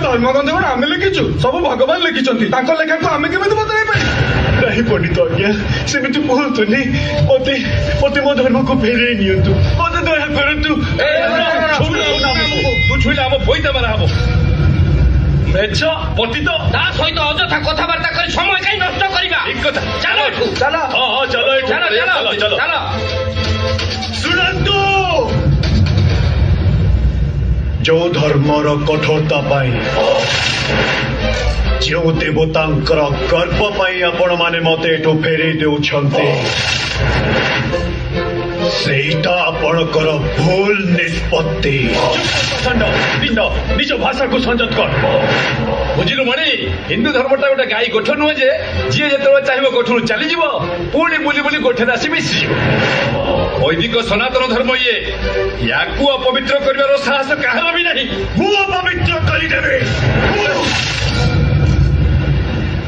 ଧର୍ମଗ୍ରନ୍ଥ କଣ ଆମେ ଲେଖିଛୁ? ସବୁ ଭଗବାନ ଲେଖିଛନ୍ତି, ତାଙ୍କ ଲେଖାକୁ ଆମେ କେମିତି ବଦଳାଇ ପାରିବୁ? ନାହିଁ ପଣ୍ଡିତ ଆଜ୍ଞା, ସେମିତି କୁହନ୍ତୁନି। ମତେ ମୋ ଧର୍ମକୁ ଫେରେଇ ନିଅନ୍ତୁ, ମତେ ଦୟା କରନ୍ତୁ। ତୁ ଛୁଇଁଲେ ଆମ ପଇତା ମାରା ହବ। ମେଛ ପତିତ ତା ସହିତ ଅଯଥା କଥାବାର୍ତ୍ତା କରି ସମୟ କାହିଁ ନଷ୍ଟ କରିବା? ଠିକ କଥା, ଚାଲ ଏଠୁ। ଚାଲ। ହଁ ଚାଲ ଏଠୁ, ଚାଲ। ଶୁଣନ୍ତୁ, ଯୋଉ ଧର୍ମର କଠୋରତା ପାଇଁ, ଯେଉଁ ଦେବତାଙ୍କର ଗର୍ବ ପାଇଁ ଆପଣମାନେ ମତେ ଏଠୁ ଫେରେଇ ଦେଉଛନ୍ତି, ସେଇଟା ଆପଣଙ୍କର ଭୁଲ ନିଷ୍ପତ୍ତି। ନିଜ ଭାଷାକୁ ସଂଯତ କର। ବୁଝିଲୁ ମଣି, ହିନ୍ଦୁ ଧର୍ମଟା ଗୋଟେ ଗାଈ ଗୋଠ ନୁହେଁ ଯେ ଯିଏ ଯେତେବେଳେ ଚାହିଁବ ଗୋଠରୁ ଚାଲିଯିବ, ପୁଣି ବୁଲି ବୁଲି ଗୋଠରେ ଆସି ମିଶିଯିବ। ବୈଦିକ ସନାତନ ଧର୍ମ ଇଏ, ୟାକୁ ଅପବିତ୍ର କରିବାର ସାହସ କାହାର ବି ନାହିଁ। ମୁଁ ଅପବିତ୍ର କରିଦେବି।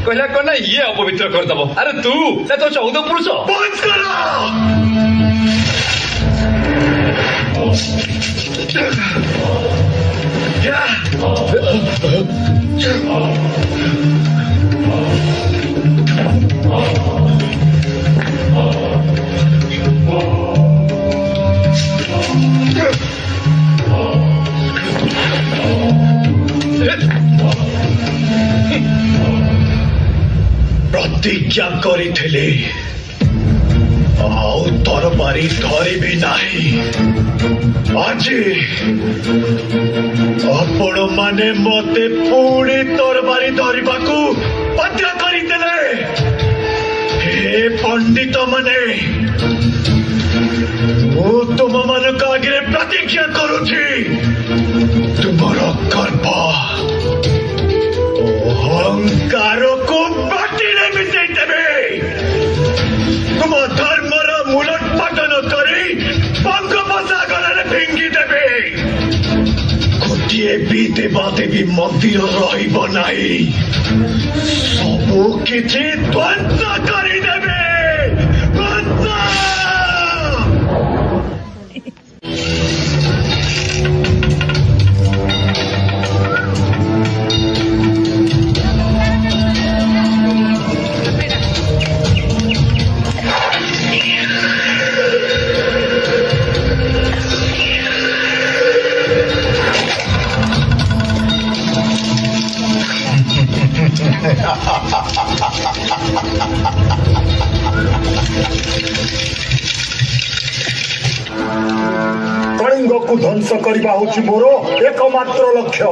କହିଲା କଣ ନା ଇଏ ଅପବିତ୍ର କରିଦବ? ଆରେ ତୁ ତ 14 ପୁରୁଷ। ବନ୍ଦ କର। प्रतिज्ञा करी आउ तरबारी धरिबी नाही आज आपण माने मते पुणी तरबारी धरिबाकू बाध्य करिदेले हे पंडित माने मु तुम मानक आगे प्रतिज्ञा करुछि तुमर गर्व अहंकार को बाटिले मिसेई देबे तुम धर्मर मूलोत्पाटन करी बंगोपसागर फिंगी देबे गोटे भी देवादेवी मंदिर रहिब नाही सबु किछि ध्वंस करिदेबे कलिंग को ध्वंस करवा होची मोर एकमात्र लक्ष्य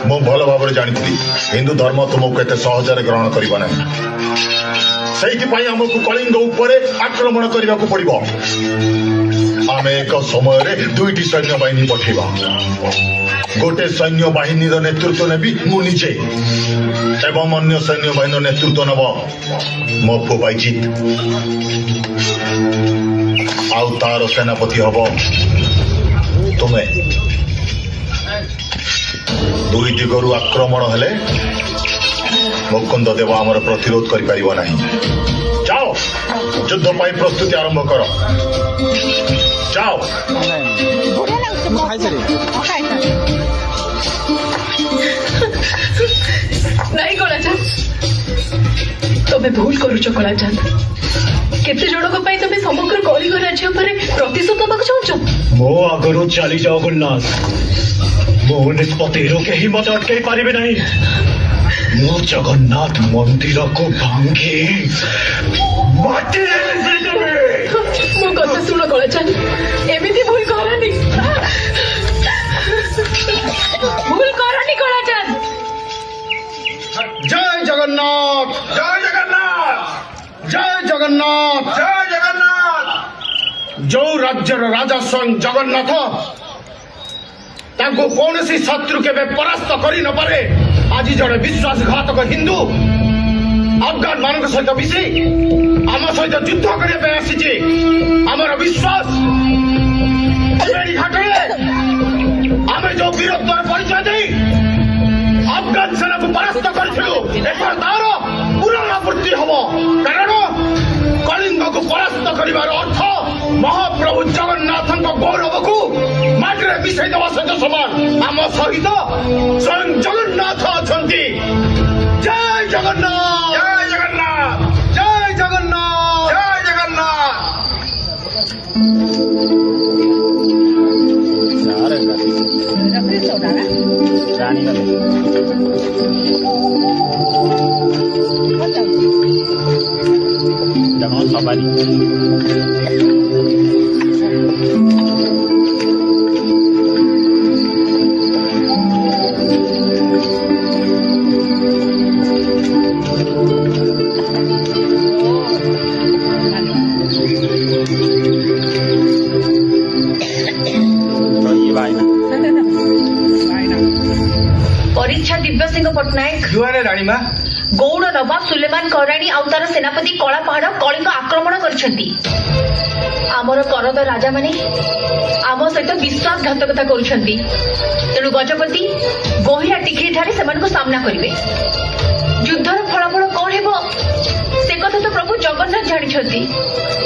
मु भल भाव जानी हिंदू धर्म तुमको एत सहजरे ग्रहण करबा नहीं से आमको कलिंग उपरे आक्रमण करने को पड़ो आम एक समय दुईटी सैन्य बाहिनी पठेबा गोटे सैन्य बाहिनी नेतृत्व नेबी मु निजे एवं अन्य सैन्य बाहिनी नेतृत्व नब मो पु बैजित आउ तार सेनापति हब तुमे दुई दिगरु आक्रमण हेले मुकुंद देव आमर प्रतिरोध कर पारिबो नाही जाओ युद्ध पाई प्रस्तुति आरंभ कर जाओ नहीं कलाचांद तमे भूल करूच कलाचांद केते जनक पई तमे समग्र कलिंग राज्य पर प्रतिशोध नबाक चाहछ मो आगरो चली जाओ गुलनाथ मो निष्पत्ति रोके ही मत अटकई पारिबे नहीं मो जगन्नाथ मंदिर को भांगी माटी मो कथा सुन कलाचांद एमिति भूल करनी कलाचांद जय जगन्नाथ जय जगन्नाथ जय जगन्नाथ जय जगन्नाथ जो राज्यर राजा स्वयं जगन्नाथ ताको कौन सी शत्रु के परास्त करी न पारे आज जड़े विश्वासघातक हिंदू अफगान मान सहित मिसी आम सहित युद्ध करने आसी आमर विश्वास घाटे आम जो वीरत्वर परिचय दे अफगान सेना को परास्त करूँ तार पुनरावृत्ति हम कारण कलिंग को परास्त कर अर्थ महाप्रभु जगन्नाथ गौरव को माटे मिसई देवा सहित समान आम सहित स्वयं जगन्नाथ अच्छा जय जगन्नाथ जय जगन्नाथ जय जगन्नाथ जय जगन्नाथ परीक्षा दिव्य सिंह पट्टनायक जुआरे राणीमा गौड़ नवाब सुलेमान कराणी आउ तार सेनापति कला पहाड़ कलिंग आक्रमण करछंती आमर करद राजा माने आम सहित विश्वासघातकता करुछंती तेणु गजपति गहिरा टिखिरी ठारे सेमानको सामना करिवे युद्धर फलाफल ଜଗନ୍ନାଥ ଜାଣିଛନ୍ତି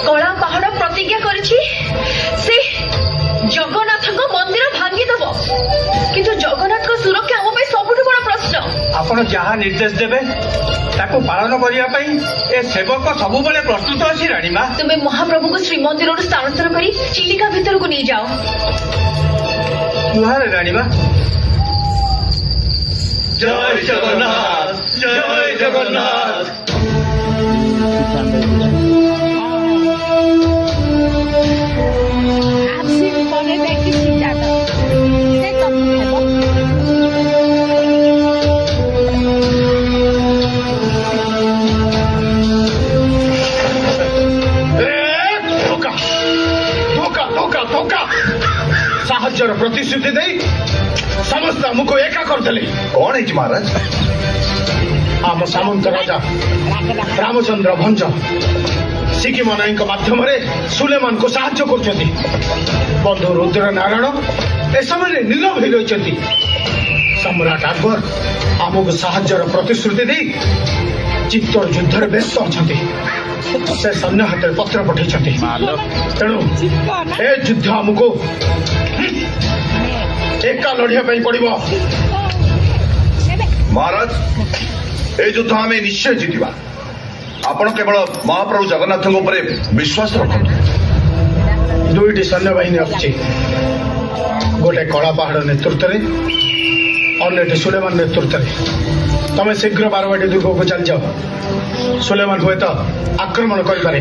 କଳା ପାହାଡ ପ୍ରତିଜ୍ଞା କରିଛି ସେ ଜଗନ୍ନାଥଙ୍କ ମନ୍ଦିର ଭାଙ୍ଗିଦେବ କିନ୍ତୁ ଜଗନ୍ନାଥଙ୍କ ସୁରକ୍ଷା ଆମ ପାଇଁ ସବୁଠୁ ବଡ ପ୍ରଶ୍ନ। ଆପଣ ଯାହା ନିର୍ଦ୍ଦେଶ ଦେବେ ତାକୁ ପାଳନ କରିବା ପାଇଁ ଏ ସେବକ ସବୁବେଳେ ପ୍ରସ୍ତୁତ ଅଛି ରାଣୀମା। ତୁମେ ମହାପ୍ରଭୁଙ୍କୁ ଶ୍ରୀମନ୍ଦିରରୁ ସ୍ଥାନାନ୍ତର କରି ଚିଲିକା ଭିତରକୁ ନେଇଯାଅ। ଜୁହାର ରାଣୀମା। ଜୟ ଜଗନ୍ନାଥ, ଜୟ ଜଗନ୍ନାଥ। ସାହାଯ୍ୟର ପ୍ରତିଶ୍ରୁତି ଦେଇ ସମସ୍ତେ ଆମକୁ ଏକା କରିଦେଲେ। କଣ ହେଇଛି ମହାରାଜ? ଆମ ସାମନ୍ତ ରାଜା ରାମଚନ୍ଦ୍ର ଭଞ୍ଜ ସିକିମ ନାୟକ ମାଧ୍ୟମରେ ସୁଲେମାନଙ୍କୁ ସାହାଯ୍ୟ କରୁଛନ୍ତି। ବନ୍ଧୁ ରୁଦ୍ର ନାରାୟଣ ଏସବୁରେ ନୀରବ ହୋଇ ରହିଛନ୍ତି। ସମ୍ରାଟ ଆକବର ଆମକୁ ସାହାଯ୍ୟର ପ୍ରତିଶ୍ରୁତି ଦେଇ ଚିତ୍ତୋର ଯୁଦ୍ଧରେ ବ୍ୟସ୍ତ ଅଛନ୍ତି। ସେ ସୈନ୍ୟ ହାତରେ ପତ୍ର ପଠାଇଛନ୍ତି। ତେଣୁ ଏ ଯୁଦ୍ଧ ଆମକୁ ଏକା ଲଢିବା ପାଇଁ ପଡିବ। ମହାରାଜ, এই যুদ্ধ আমি নিশ্চয় জিতিবা। ଆପଣ କେବଳ ମହାପ୍ରଭୁ ଜଗନ୍ନାଥଙ୍କ ଉପରେ ବିଶ୍ୱାସ ରଖନ୍ତୁ। ଦୁଇଟି ସୈନ୍ୟବାହିନୀ ଆସୁଛି, ଗୋଟେ କଳା ପାହାଡ ନେତୃତ୍ୱରେ, ଅନ୍ୟଟି ସୁଲେମାନ ନେତୃତ୍ୱରେ। ତମେ ଶୀଘ୍ର ବାରବାଟୀ ଦୁର୍ଗକୁ ଚାଲିଯାଅ। ସୁଲେମାନ ହୁଏତ ଆକ୍ରମଣ କରିପାରେ।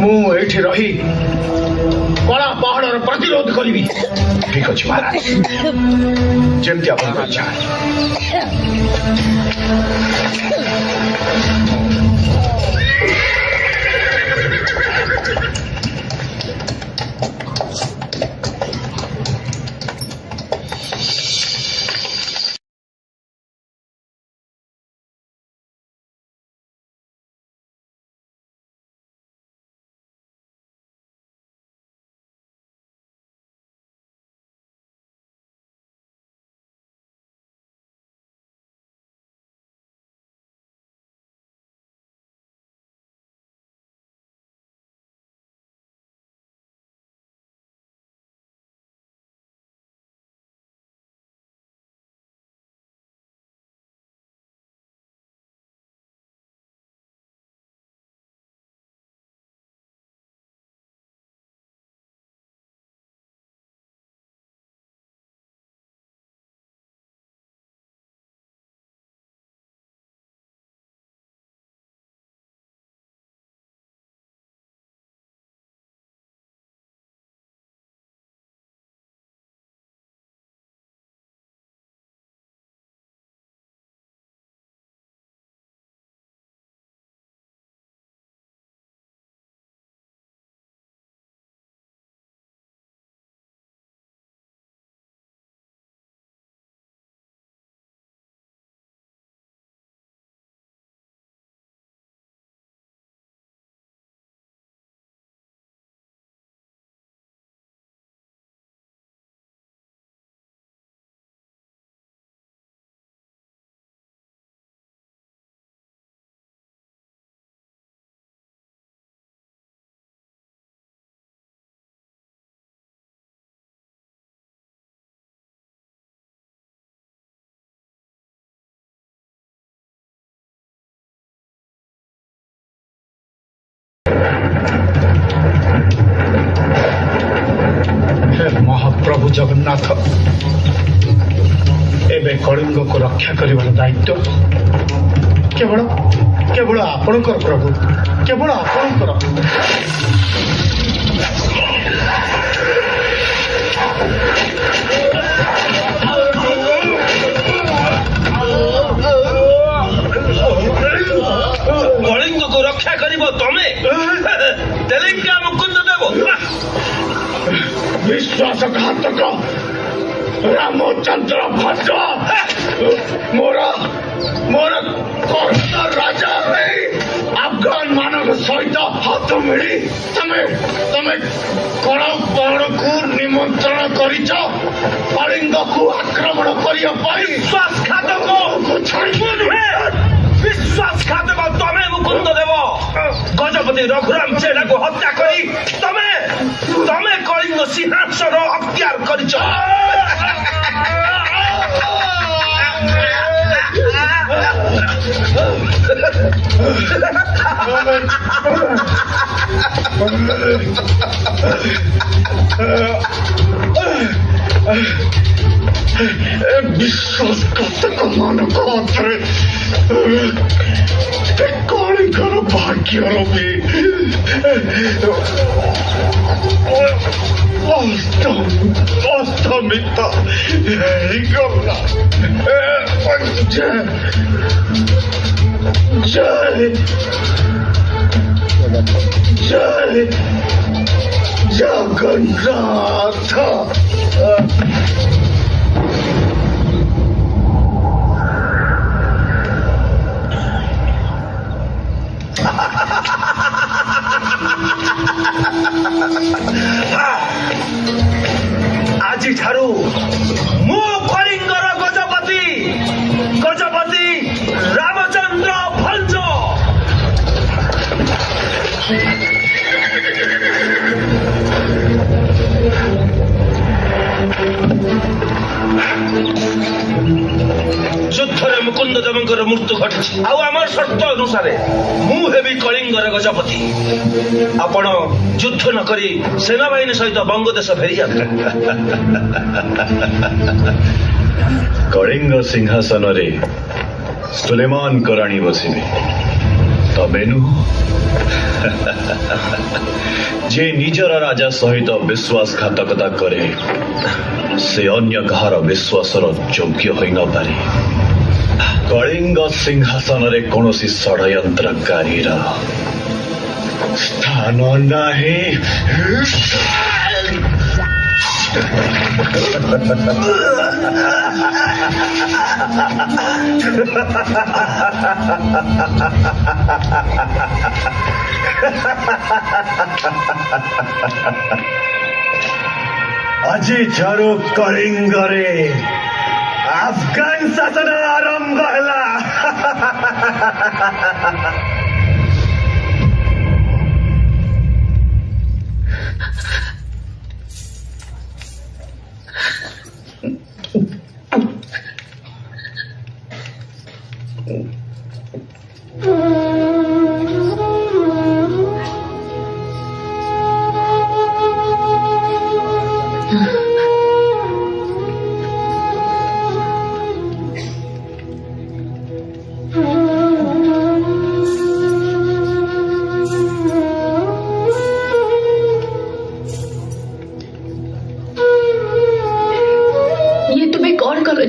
ମୁଁ ଏଇଠି ରହି କଳା ପାହାଡର ପ୍ରତିରୋଧ କରିବି। ଠିକ ଅଛି ମହାରାଜ, ଯେମିତି ଆପଣଙ୍କ ଇଚ୍ଛା। ମହାପ୍ରଭୁ ଜଗନ୍ନାଥ ଏବେ କଳିଙ୍ଗକୁ ରକ୍ଷା କରିବାର ଦାୟିତ୍ୱ କେବଳ ଆପଣଙ୍କର ପ୍ରଭୁ, କେବଳ ଆପଣଙ୍କର। କଳିଙ୍ଗକୁ ରକ୍ଷା କରିବ ତମେ? ତେଲେଙ୍ଗା ମୁକୁନ୍ଦ ଦେବ ବିଶ୍ୱାସଘାତକ ରାମଚନ୍ଦ୍ର ଭଞ୍ଜ ମୋର କରୋନା ରାଜା ହେଇ ଆଫଗାନ ମାନଙ୍କ ସହିତ ହାତ ମିଳି ତମେ କଳା ପାହାଡ଼କୁ ନିମନ୍ତ୍ରଣ କରିଛ କଳିଙ୍ଗକୁ ଆକ୍ରମଣ କରିବା ପାଇଁ। ବିଶ୍ୱାସଘାତକ, ବିଶ୍ୱାସଘାତକ ତମେ মুকুন্দ দেব গজপতি রঘুরাম চেনাকে হত্যা করি তমে তমে কলিঙ্গ সিংহাসন অক্তিয়ার করিছ। ବିଶ୍ୱାସଘାତକ ମାନଙ୍କ ହାତରେ କଳିଙ୍କର ଭାଗ୍ୟର ବି ଅସ୍ତମିତ ହେଇଗଲା। ଜୟ ଜୟ ଜଗନ୍ନାଥ। ଆଜିଠାରୁ ମୁଁ କଳିଙ୍ଗର ଗଜପତି ଗଜପତି ରାମଚନ୍ଦ୍ର ଭଞ୍ଜ। ଯୁଦ୍ଧରେ ମୁକୁନ୍ଦ ଦେବଙ୍କର ମୃତ୍ୟୁ ଘଟିଛି। ଆଉ ଆମର ସର୍ତ୍ତ ଅନୁସାରେ ମୁଁ ହେବି କଳିଙ୍ଗର ଗଜପତି। ଆପଣ ଯୁଦ୍ଧ ନ କରି ସେନାବାହିନୀ ସହିତ ବଙ୍ଗଦେଶ ଫେରିଯାଆନ୍ତୁ। କଳିଙ୍ଗ ସିଂହାସନରେ ସୁଲେମାନ କରାଣୀ ବସିବେ, ତମେ ନୁହଁ। ଯେ ନିଜର ରାଜା ସହିତ ବିଶ୍ୱାସଘାତକତା କରେ ସେ ଅନ୍ୟ କାହାର ବିଶ୍ୱାସର ଯୋଗ୍ୟ ହୋଇନପାରେ। କଳିଙ୍ଗ ସିଂହାସନରେ କୌଣସି ଷଡ଼ୟନ୍ତ୍ରକାରୀର ସ୍ଥାନ ନାହିଁ। ଆଜିଠାରୁ କଳିଙ୍ଗରେ ଆଫଗାନ ଶାସନ ଆରମ୍ଭ ହେଲା।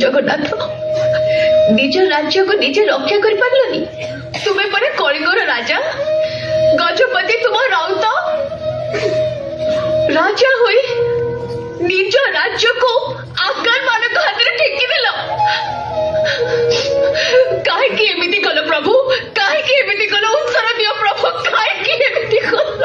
ଜଗନ୍ନାଥ ନିଜ ରାଜ୍ୟକୁ ନିଜେ ରକ୍ଷା କରିପାରିଲନି। ତୁମେ ପରେ କଳିଙ୍ଗର ରାଜା, ଗଜପତି ତୁମ ରାଉତ। ରାଜା ହୋଇ ନିଜ ରାଜ୍ୟକୁ ଆଫଗାନ ମାନଙ୍କ ହାତରେ ଟେକିଦେଲ। କାହିଁକି ଏମିତି କଲ ପ୍ରଭୁ? କାହିଁକି ଏମିତି କଲ? ଉତ୍ତର ଦିଅ ପ୍ରଭୁ, କାହିଁକି ଏମିତି କଲ?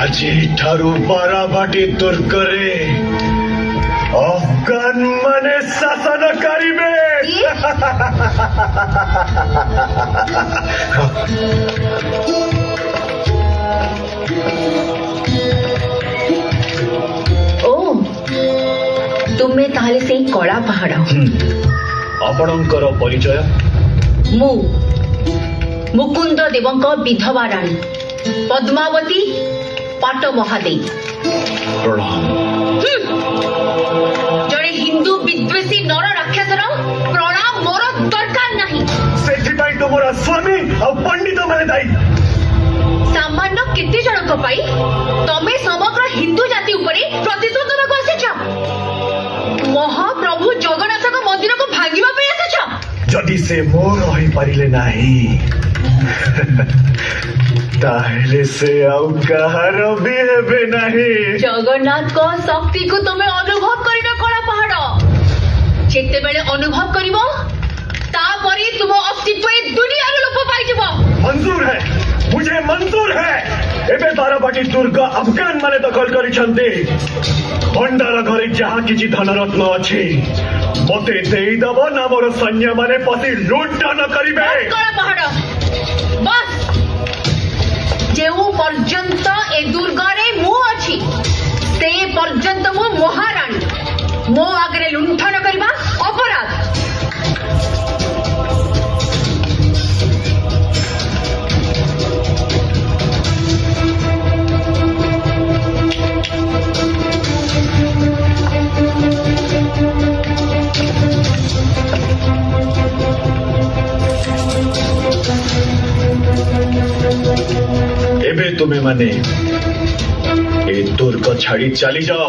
আজি ଠାରୁ ବାରବାଟୀ ଦୁର୍ଗରେ ଅଫଗାନ ମାନେ ଶାସନ କରିବେ। ଓ ତୁମେ ତାହେଲେ ସେଇ କଳା ପାହାଡ। ଆପଣଙ୍କର ପରିଚୟ? ମୁଁ ମୁକୁନ୍ଦ ଦେବଙ୍କ ବିଧବା ରାଣୀ ପଦ୍ମାବତୀ ପାଟ ମହାଦେଇ। ଜଣେ ହିନ୍ଦୁ ବିଦ୍ୱେଷୀ ନର ରାକ୍ଷସର ପ୍ରଣାମ ମୋର ଦରକାର ନାହିଁ। ସେଥିପାଇଁ ତୁମର ସ୍ୱାମୀ ଆଉ ପଣ୍ଡିତ ମାନେ ଦାୟୀ। ସାମାନ୍ୟ କେତେ ଜଣଙ୍କ ପାଇଁ ତମେ ସମଗ୍ର ହିନ୍ଦୁ ଜାତି ଉପରେ ପ୍ରତିଶୋଧ ନେବାକୁ ଆସିଛ? ମହାପ୍ରଭୁ ଜଗନ୍ନାଥଙ୍କ ମନ୍ଦିରକୁ ଭାଙ୍ଗିବା ପାଇଁ ଆସିଛ? ଯଦି ସେ ମୋର ହୋଇପାରିଲେ ନାହିଁ ତାହେଲେ ସେ ଆଉ କାହାର ବି ହେବେ ନାହିଁ। ଜଗନ୍ନାଥଙ୍କ ଶକ୍ତିକୁ ତମେ ଅନୁଭବ କରିନ କଳା ପାହାଡ। ଯେତେବେଳେ ଅନୁଭବ କରିବ ତାପରେ ତୁମ ଅସ୍ତିତ୍ୱ ଏ ଦୁନିଆରୁ ଲୋପ ପାଇଯିବ। ମଞ୍ଜୁର ହେ, ମୁझे ମଞ୍ଜୁର ହେ। ଏବେ ବାରବାଟୀ ଦୁର୍ଗ ଆଫଗାନ ମାନେ ଦଖଲ କରିଛନ୍ତି। ଭଣ୍ଡାର ଘରେ ଯାହା କିଛି ଧନରତ୍ନ ଅଛି ମତେ ଦେଇଦବ ନା ମୋର ସୈନ୍ୟ ମାନେ ପଶି ଲୁଣ୍ଠନ କରିବେ। କଳା ପାହାଡ ବସ୍। ଯେଉଁ ପର୍ଯ୍ୟନ୍ତ ଏ ଦୁର୍ଗରେ ମୁଁ ଅଛି ସେ ପର୍ଯ୍ୟନ୍ତ ମୁଁ ମହାରାଣୀ। ମୋ ଆଗରେ ଲୁଣ୍ଠନ କରିବା ଅପରାଧ। ଏବେ ତୁମେ ମାନେ ଏ ଦୁର୍ଗ ଛାଡି ଚାଲି ଯାଅ।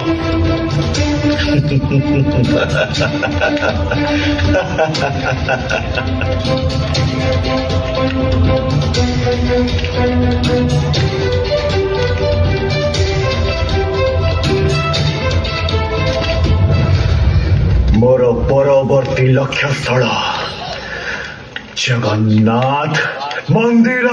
ମୋର ପରବର୍ତ୍ତୀ ଲକ୍ଷ୍ୟସ୍ଥଳ ଜଗନ୍ନାଥ ମନ୍ଦିର।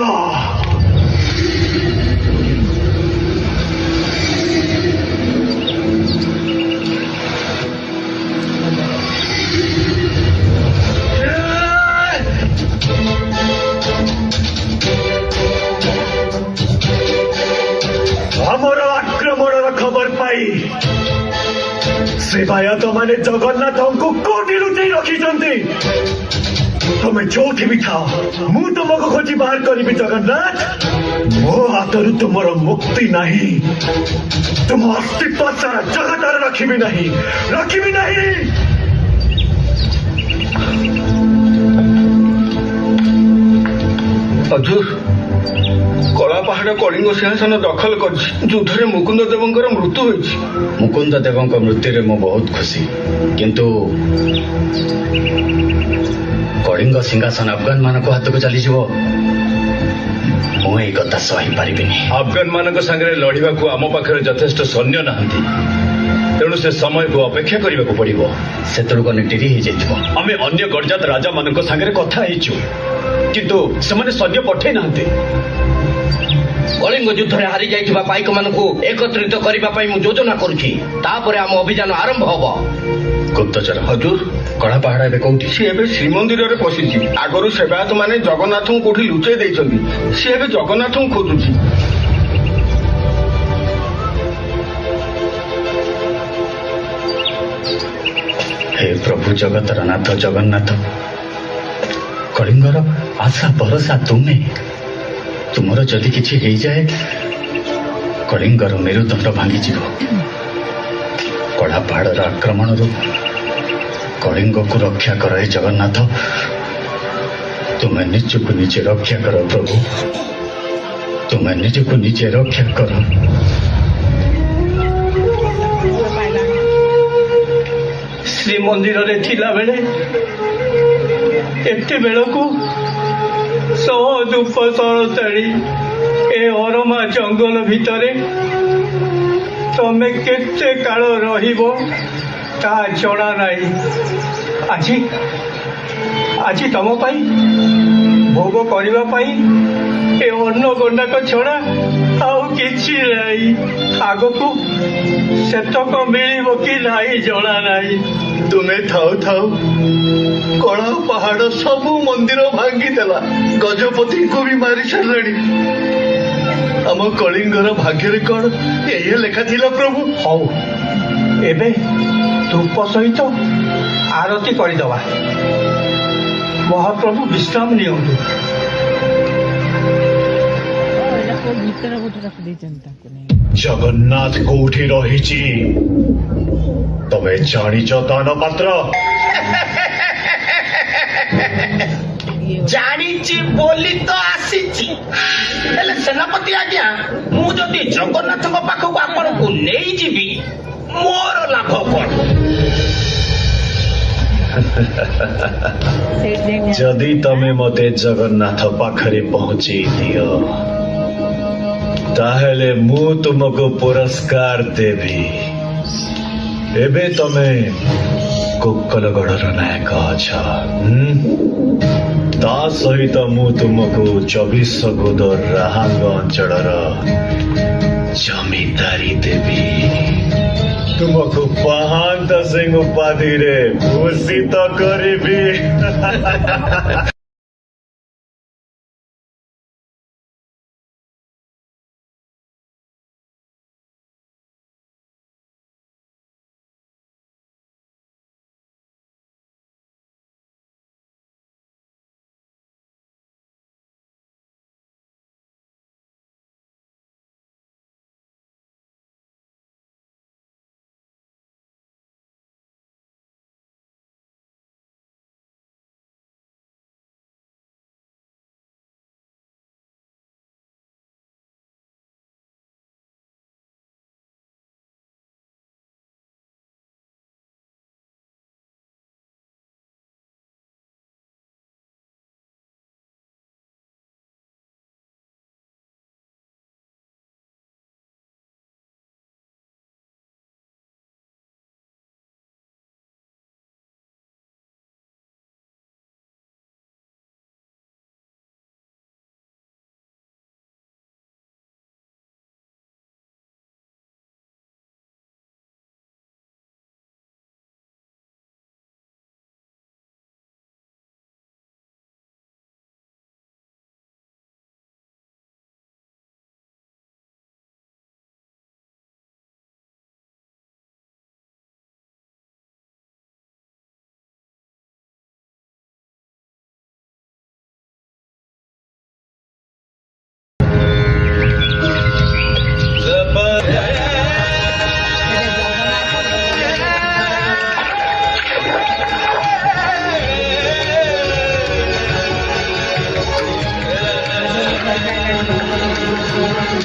ଆମର ଆକ୍ରମଣର ଖବର ପାଇ ସେବାୟତ ମାନେ ଜଗନ୍ନାଥଙ୍କୁ କୋଉଠି ଲୁଚେଇ ରଖିଛନ୍ତି। ତମେ ଯୋଉଠି ବି ଥାଅ ମୁଁ ତୁମକୁ ଖୋଜି ବାହାର କରିବି। ଜଗନ୍ନାଥ, ମୋ ହାତରୁ ତୁମର ମୁକ୍ତି ନାହିଁ। ତୁମ ଅସ୍ତିତ୍ୱ ସାରା ଜଗତରେ ରଖିବି ନାହିଁ, ରଖିବି ନାହିଁ। ହଜୁର, କଳା ପାହାଡ କଳିଙ୍ଗ ସିଂହାସନ ଦଖଲ କରିଛି। ଯୁଦ୍ଧରେ ମୁକୁନ୍ଦ ଦେବଙ୍କର ମୃତ୍ୟୁ ହୋଇଛି। ମୁକୁନ୍ଦ ଦେବଙ୍କ ମୃତ୍ୟୁରେ ମୁଁ ବହୁତ ଖୁସି, କିନ୍ତୁ କଳିଙ୍ଗ ସିଂହାସନ ଆଫଗାନ ମାନଙ୍କ ହାତକୁ ଚାଲିଯିବ ମୁଁ ଏଇ କଥା ସହିପାରିବିନି। ଆଫଗାନ ମାନଙ୍କ ସାଙ୍ଗରେ ଲଢିବାକୁ ଆମ ପାଖରେ ଯଥେଷ୍ଟ ସୈନ୍ୟ ନାହାନ୍ତି, ତେଣୁ ସେ ସମୟକୁ ଅପେକ୍ଷା କରିବାକୁ ପଡିବ। ସେତେବେଳକୁ ଅନେକ ଡେରି ହେଇଯାଇଥିବ। ଆମେ ଅନ୍ୟ ଗଡଜାତ ରାଜା ମାନଙ୍କ ସାଙ୍ଗରେ କଥା ହେଇଛୁ, କିନ୍ତୁ ସେମାନେ ସୈନ୍ୟ ପଠେଇ ନାହାନ୍ତି। କଳିଙ୍ଗ ଯୁଦ୍ଧରେ ହାରି ଯାଇଥିବା ପାଇକମାନଙ୍କୁ ଏକତ୍ରିତ କରିବା ପାଇଁ ମୁଁ ଯୋଜନା କରୁଛି। ତାପରେ ଆମ ଅଭିଯାନ ଆରମ୍ଭ ହବ। ଗୁପ୍ତଚର ହଜୁର, କଳା ପାହାଡ ଏବେ କୋଉଠି? ସିଏ ଏବେ ଶ୍ରୀମନ୍ଦିରରେ ପଶିଛି। ଆଗରୁ ସେବାୟତ ମାନେ ଜଗନ୍ନାଥଙ୍କୁ କୋଉଠି ଲୁଚେଇ ଦେଇଛନ୍ତି। ସିଏ ଏବେ ଜଗନ୍ନାଥଙ୍କୁ ଖୋଜୁଛି। ହେ ପ୍ରଭୁ ଜଗତର ନାଥ ଜଗନ୍ନାଥ, କଳିଙ୍ଗର ଆଶା ଭରସା ତୁମେ। ତୁମର ଯଦି କିଛି ହେଇଯାଏ କଳିଙ୍ଗର ମେରୁଦଣ୍ଡ ଭାଙ୍ଗିଯିବ। କଳା ପାହାଡର ଆକ୍ରମଣରୁ କଳିଙ୍ଗକୁ ରକ୍ଷା କର ହେ ଜଗନ୍ନାଥ। ତୁମେ ନିଜକୁ ନିଜେ ରକ୍ଷା କର ପ୍ରଭୁ, ତୁମେ ନିଜକୁ ନିଜେ ରକ୍ଷା କର। ଶ୍ରୀମନ୍ଦିରରେ ଥିଲାବେଳେ ଏତେବେଳକୁ ସହଦୂପ ସରତାଳି ଏ ଅରମା ଜଙ୍ଗଲ ଭିତରେ ତମେ କେତେ କାଳ ରହିବ ତାହା ଜଣା ନାହିଁ। ଆଜି ତମ ପାଇଁ ଭୋଗ କରିବା ପାଇଁ ଏ ଅନ୍ନ ଗଣ୍ଡାକ ଛଡା ଆଉ କିଛି ନାହିଁ। ଆଗକୁ ସେତକ ମିଳିବ କି ନାହିଁ ଜଣା ନାହିଁ। ତୁମେ ଥାଉ ଥାଉ କଳା ପାହାଡ ସବୁ ମନ୍ଦିର ଭାଙ୍ଗିଦେଲା, ଗଜପତିଙ୍କୁ ବି ମାରି ସାରିଲାଣି। ଆମ କଳିଙ୍ଗର ଭାଗ୍ୟରେ କଣ ଏଇଆ ଲେଖା ଥିଲା ପ୍ରଭୁ? ହଉ, ଏବେ ଧୂପ ସହିତ ଆରତି କରିଦବା। ମହାପ୍ରଭୁ ବିଶ୍ରାମ ନିଅନ୍ତୁ। ଭିତରେ ଗୋଟେ ରଖିଦେଇଛନ୍ତି ତାଙ୍କୁ ନେଇ। ଜଗନ୍ନାଥ କୋଉଠି ରହିଛି ତମେ ଜାଣିଛ ଦାନ ପାତ୍ର? ଜାଣିଛି ବୋଲି ତ ଆସିଛି। ହେଲେ ସେନାପତି ଆଜ୍ଞା, ମୁଁ ଯଦି ଜଗନ୍ନାଥଙ୍କ ପାଖକୁ ଆପଣଙ୍କୁ ନେଇଯିବି ମୋର ଲାଭ କଣ? ଯଦି ତମେ ମତେ ଜଗନ୍ନାଥ ପାଖରେ ପହଞ୍ଚେଇ ଦିଅ ତାହେଲେ ମୁଁ ତୁମକୁ ପୁରସ୍କାର ଦେବି। ଏବେ ତମେ କୋକଲଗଡ଼ର ନାୟକ ଅଛ, ତା ସହିତ ମୁଁ ତୁମକୁ 24 ଗୋଦ ରାହାଙ୍ଗ ଅଞ୍ଚଳର ଜମିଦାରୀ ଦେବି। ତୁମକୁ ମହାନ୍ତ ସିଂ ଉପାଧିରେ ଭୂଷିତ କରିବି।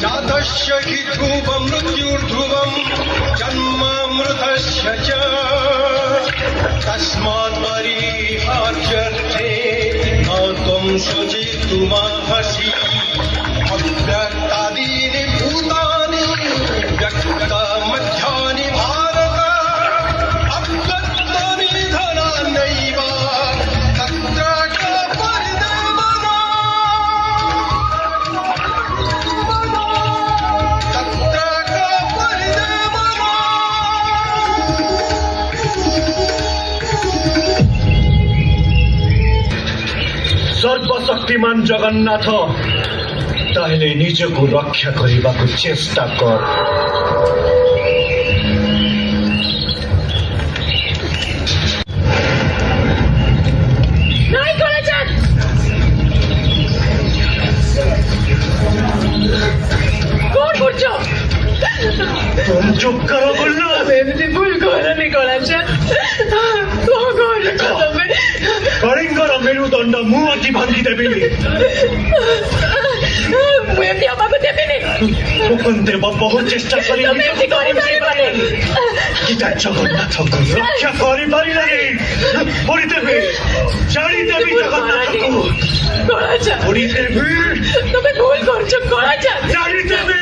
जातस्य हि ध्रुवं मृत्युर्ध्रुवं जन्मामृतस्य च तस्मात् परिहार्यर्थे न त्वं शुचितुमर्हसि अव्यक्तादीनि भूतानि व्यक्तमध्यानि भारत अव्यक्तानि धनान्यैव तत्र च परिदेवना सर्वशक्तिमान जगन्नाथ ताहले निजको रक्षा କରିବାକୁ चेष्टा कर। ନାଇଁ କଳାଚାନ୍ଦ, କଣ କରୁଛ? तुम चुप करो गुल्लू। ଏମିତି ଭୁଲ କରନି କଳାଚାନ୍ଦ, କଣ କରୁଛ ତମେ? କଳିଙ୍ଗର ମେରୁଦଣ୍ଡ ମୁଁ ଆଜି ଭାଙ୍ଗିଦେବି। ମୁଁ ଏମିତି ହବାକୁ ଦେବିନି। ମୁକୁନ୍ଦେବ ବହୁ ଚେଷ୍ଟା କରି ତମେ ଏମିତି କରିପାରିବନି। ଗୀତା ଜଗନ୍ନାଥଙ୍କୁ ରକ୍ଷା କରିପାରିଲାନି। ପୋଡ଼ିଦେବି, ଜାଣିଦେବି ଜଗନ୍ନାଥଙ୍କୁ। କଳାଚାନ୍ଦ, ପୋଡ଼ିଦେବି। ତମେ ଭୁଲ କରୁଛ କଳାଚାନ୍ଦ। ଜାଣିଦେବି।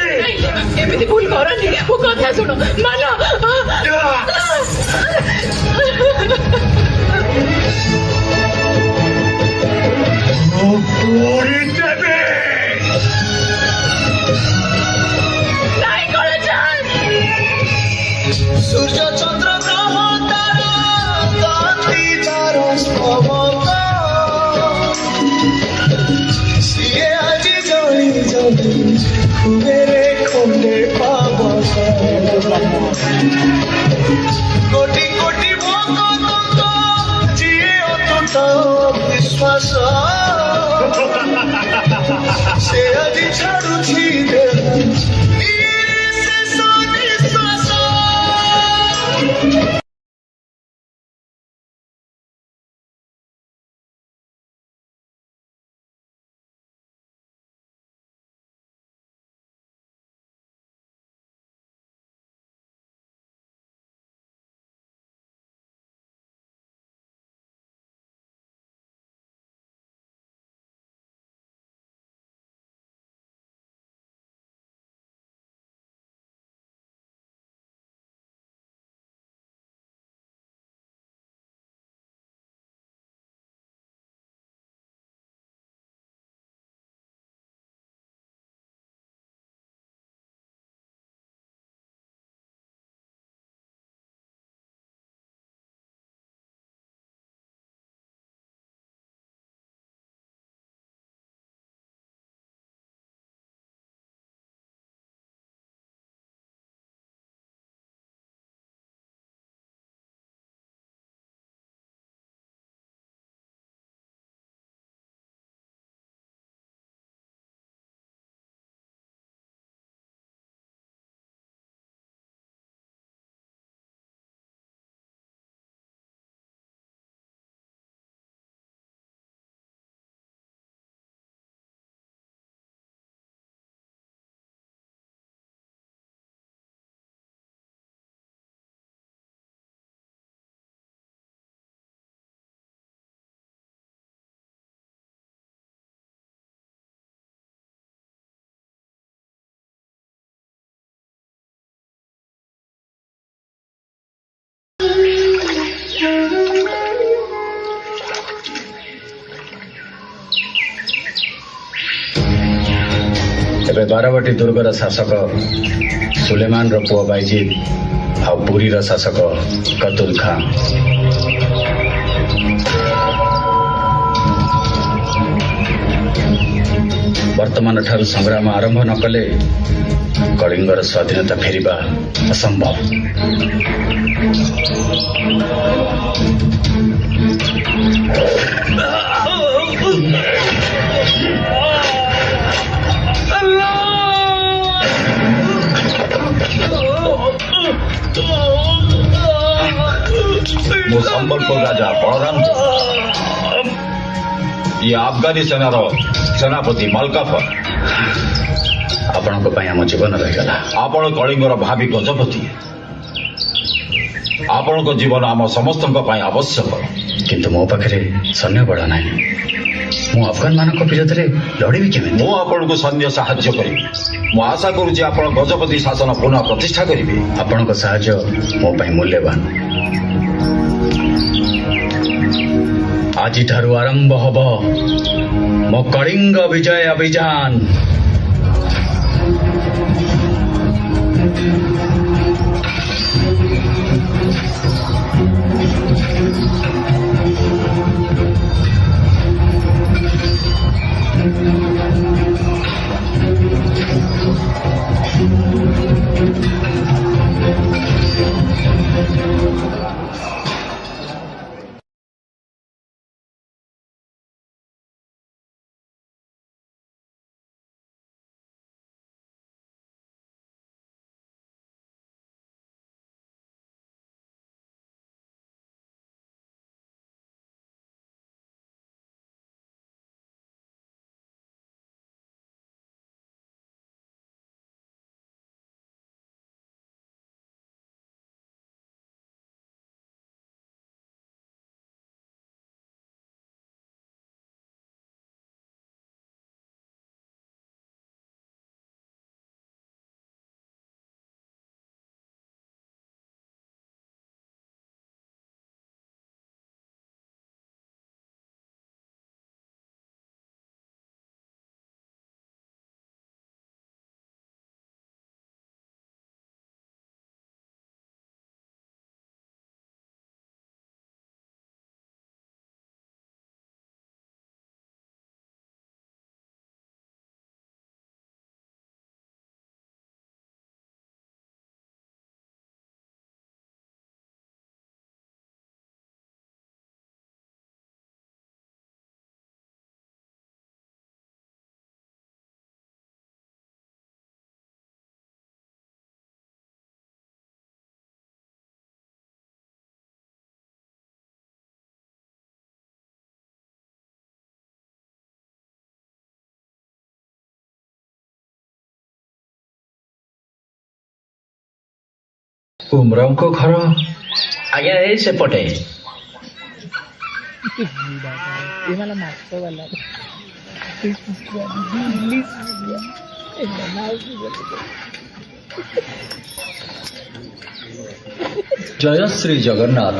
ଏମିତି ଭୁଲ କରନି, ମୋ କଥା ଶୁଣ, ମାନ। ପୋଡ଼ିଦେବି। ନିଶ୍ୱାସ ସେ ଆଜି ଛାଡୁଛି ଶେଷ ନିଶ୍ୱାସ ଏବେ ବାରବାଟୀ ଦୁର୍ଗର ଶାସକ ସୁଲେମାନର ପୁଅ ବାଇଜିଦ୍ ଆଉ ପୁରୀର ଶାସକ କତୁଲ ଖାଁ ବର୍ତ୍ତମାନ ଠାରୁ ସଂଗ୍ରାମ ଆରମ୍ଭ ନ କଲେ କଳିଙ୍ଗର ସ୍ୱାଧୀନତା ଫେରିବା ଅସମ୍ଭବ। ମୁଁ ସମ୍ବଲପୁର ରାଜା ବଳରାମ ଇଏ ଆଫଗାନୀ ସେନାର ସେନାପତି ମଲକାଫର। ଆପଣଙ୍କ ପାଇଁ ଆମ ଜୀବନ ରହିଗଲା। ଆପଣ କଳିଙ୍ଗର ଭାବି ଗଜପତି। ଆପଣଙ୍କ ଜୀବନ ଆମ ସମସ୍ତଙ୍କ ପାଇଁ ଆବଶ୍ୟକ। କିନ୍ତୁ ମୋ ପାଖରେ ସୈନ୍ୟବଳ ନାହିଁ। ମୁଁ ଆଫଗାନମାନଙ୍କ ବିରୋଧରେ ଲଢ଼ିବି କେମିତି? ମୁଁ ଆପଣଙ୍କୁ ସୈନ୍ୟ ସାହାଯ୍ୟ କରିବି। ମୁଁ ଆଶା କରୁଛି ଆପଣ ଗଜପତି ଶାସନ ପୁନଃ ପ୍ରତିଷ୍ଠା କରିବେ। ଆପଣଙ୍କ ସାହାଯ୍ୟ ମୋ ପାଇଁ ମୂଲ୍ୟବାନ। ଆଜିଠାରୁ ଆରମ୍ଭ ହେବ ମୋ କଳିଙ୍ଗ ବିଜୟ ଅଭିଯାନ। उमराव को घर ଆଜ୍ଞା ଏଇ ସେପଟେ ये वाला मास्टर वाला जय श्री जगन्नाथ।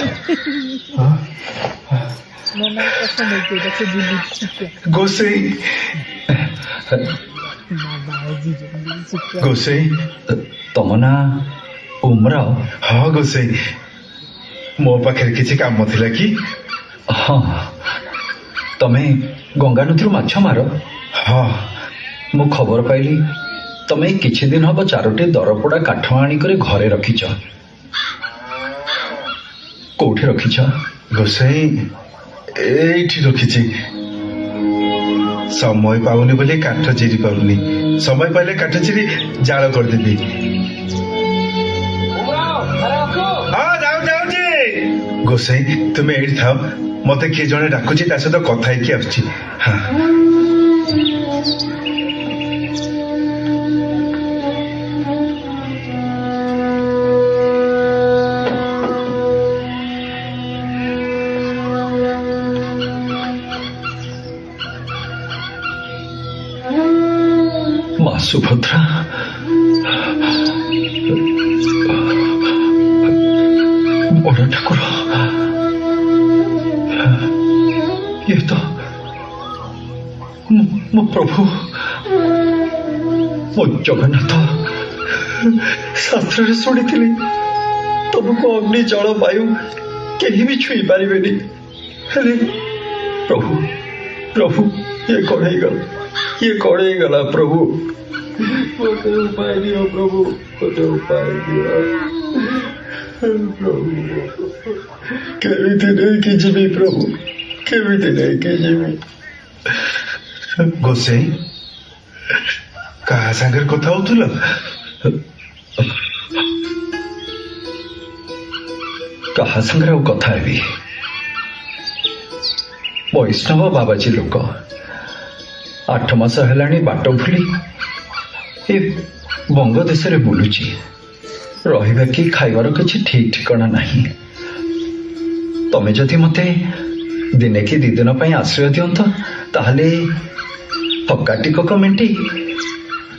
गोसाई गोसाई तम ना उमराव? हाँ गोसाई मो पाखे किसी काम थिला कि? हाँ तमे गंगा नदी माछ मार? हाँ मु खबर पाइली तमे किछि दिन हब 4टी दरपोड़ा काठ आनी करे घरे रखिछ। कोठे रखिछ? गोसाई एठी रखिछि। समय पाउनी बोली काठ चिरी पाउनी, समय पाइले काठ चिरी जाल कर देबी। हाँ जाऊ जाऊची। गोसाई तुम एठी थाओ, मते किए जणे डाकुची ता सହିତ କଥା ହେଇକି आउची। हाँ माँ सुभद्रा बड़ ठाकुर ये तो मो प्रभु मो जगन्नाथ शास्त्र शुणी तुमको अग्नि जल वायु कहीं भी छुई पारे प्रभु प्रभु ये कौन ही गला प्रभु गोटे उपाय दियो प्रभु गोटे उपाय दियो प्रभु केमिति नहीं कि जीवी प्रभु केमिति नहीं कि जीवी। गोसाई कहा सागर कथा होतुल? कहा संगे ଆଉ କଥା ହେବି? वैष्णव बाबाजी लोक 8 मास हेलाणी बाट भूली ए बंग देश रे बुलुची। रहिबा कि खाइबार किछि ठीक ठिकाना नहीं। तमे जदि मते दिने कि 2 दिन पई आश्रय दियंत ताहले हक्काटिक कमेंटी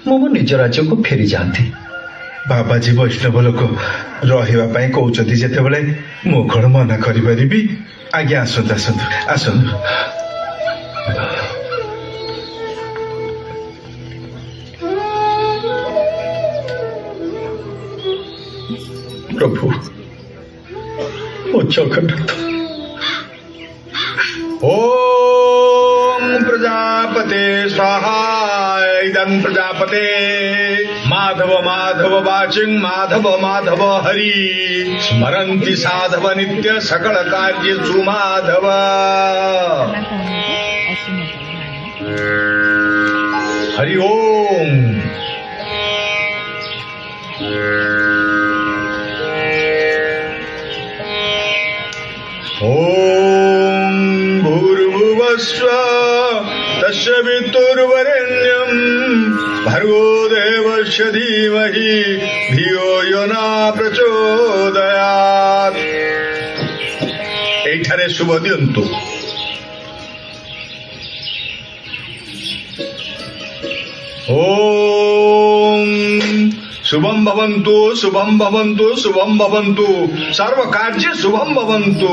मो निज राज्य को फेरी जाती। बाबाजी वैष्णव लोक रहिबा पई कहउचती जेते बेले मो कोन मना करि परिबी? आज्ञा आसंत आसंत आसंत। प्रभु ओ जगन्नाथ। ओम प्रजापते स्वाहा। इदं प्रजापते माधव माधव वाचिं माधव माधव हरि स्मरन्ति साधव नित्य सकल कार्येषु माधव। हरि ओम। ओम भूर्भुवस्व तस्य वितुर्वरेण्यं भर्गो देवस्य धीमहि धियो यो न प्रचोदयात्। एठारे शुभ दियन्तु। ओम शुभम भवन्तु शुभम भवन्तु शुभम भवन्तु सर्व कार्य शुभम भवन्तु।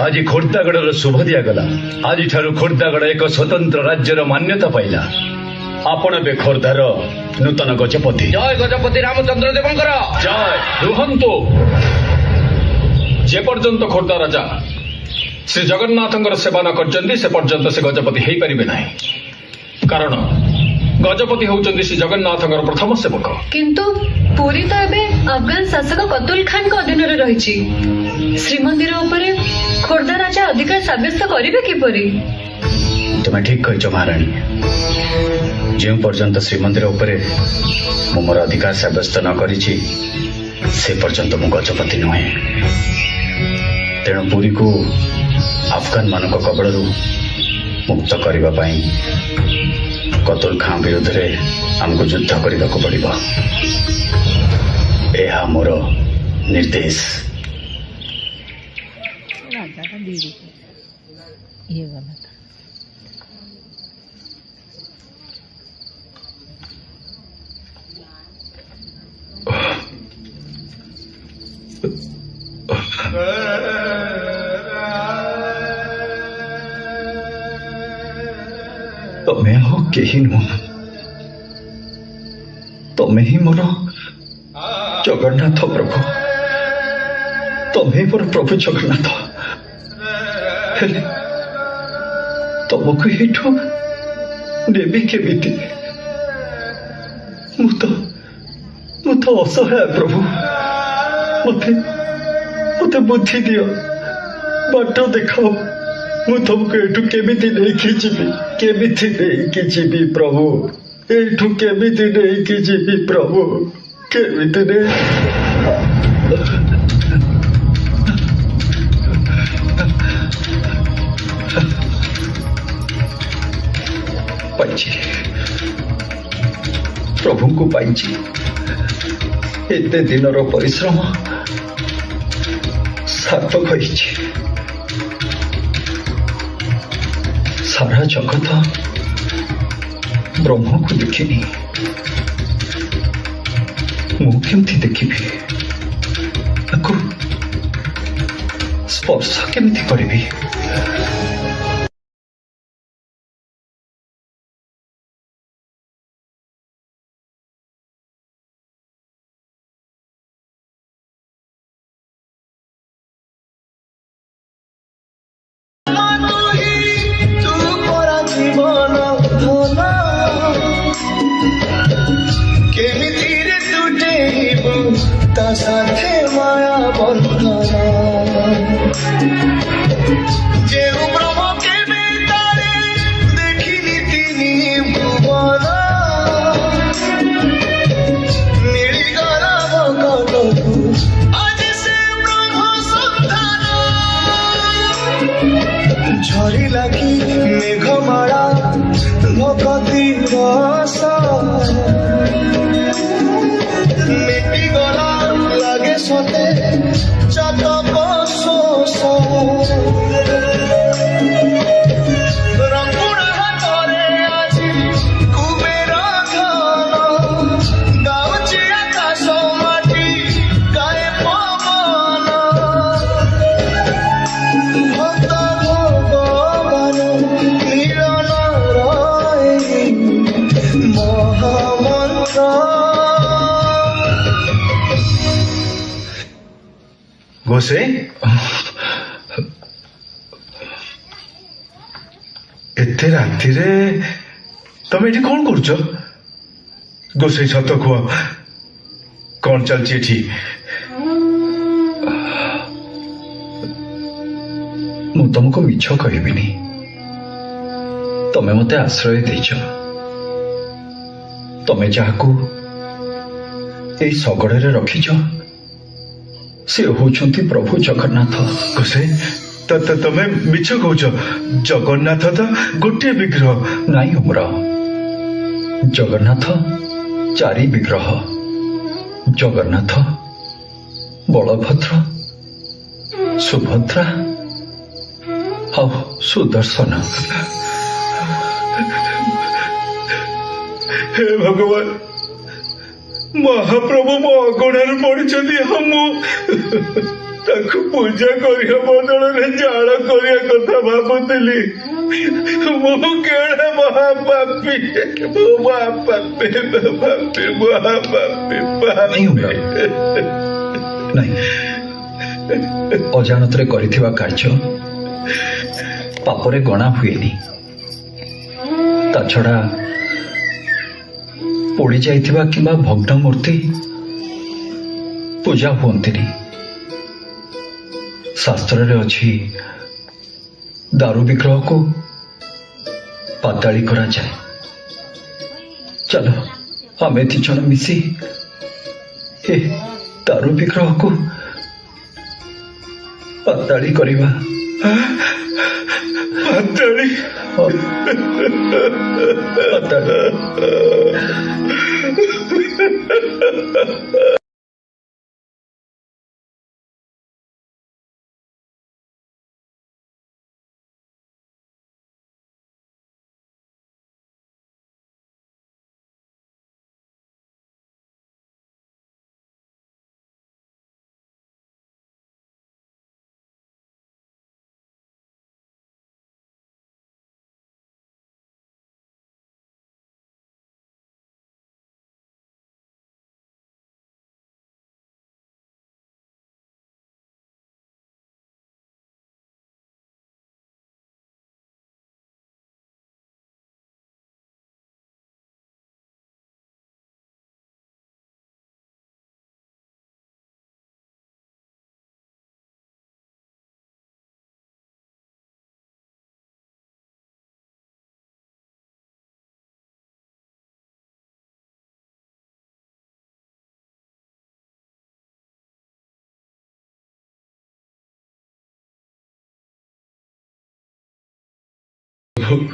आज खोर्धागढ़ शुभ दिगला। आज खोर्धागढ़ एक स्वतंत्र राज्यर मान्यता पाइला। आपण बे खोर्धार नूतन गजपति। जय गजपति रामचंद्र देवंकर जय। रुहंतु जे पर्यंत खोर्धा राजा श्री जगन्नाथंकर सेवा न करचंदी से पर्यंत से गजपति हेई परिबे नाही। कारण गजपति होउचंदी श्री जगन्नाथंकर प्रथम सेवक। किंतु पुरी तो एबे अफगान शासक कतुल खान को अधीन रे रहिछि। श्रीमंदिर उपरे खोर्धा राजा अधिकार साब्यस्त करिवे किपरि? तुम्हें ठीक कहिଛ महाराणी। जो पर्यंत श्रीमंदिर उपरे मु मोर अधिकार साब्यस्त न करिछि से पर्यंत मु गजपति नुहे। तेणु पुरी को अफगान मानक कबड़रू मुक्त करने पाई कतुल खां विरुद्ध रे हमको युद्ध करने को पड़िबो। एहा मोर निर्देश राजा का दे देते ये वाला था तमें हो केही नुह तमें ही मोर जगन्नाथ प्रभु तमें मोर प्रभु जगन्नाथ हेले तुमको एठू नेबी केमिति मु तो असहाय प्रभु मते मते बुद्धि दियो बाट देखाओ मु तुमको एठू केमिति नहीं जीवी प्रभु एठू केमिति नहीं जीवी प्रभु केमिति पाइछि प्रभु को पाइछि एते दिनर परिश्रम सार्थक होइछि सारा जगत ब्रह्म को देखिनी मु केमती देखिबी ताको स्पर्श केमती करिबी साथे माया बंधना जे ब्रह्म के बेतारे देखिनी तिनी भुवन मिलिगला मगनकु आज से ब्रह्म सन्धान झरी लागी मेघमाला भगती रस मिटी गला लागे सते चातक शोष रंगुणा हातरे आजी कुबेर धन गाउची आकाश माटी गाए पवन भक्त भगवान मिलन रहे महामंत्र गोसे एते रातिरे तमे एठी कौन करुच गोसे सत कुह कौन चलची एठी मु तुमको मिछ कहबिनी तमे मते आश्रय देछ तमे जाहाकू ए सगड़े रखिछ से होचंती प्रभु जगन्नाथ गोसे तमे मिछ कहूच जगन्नाथ तो गोटे विग्रह नाई हमरा जगन्नाथ चारि विग्रह जगन्नाथ बलभद्र सुभद्रा और सुदर्शन हे भगवान महाप्रभु मो अगणार पड़ी हम पूजा करिया बदल जाल करिया कथा भावुली मो केड़े महापापी अजाणत करिथिबा कार्य पापरे गणा हुएनी ता छड़ा पोड़ी जाइथिबा किंबा भग्न मूर्ति पूजा हुअंतिनी शास्त्र रे अछि दारू विग्रह को पाताली करा जाए चलो आमे ती जन मिसी ए दारू विग्रह को पाताली करिबा पाताली पाताली प्रभु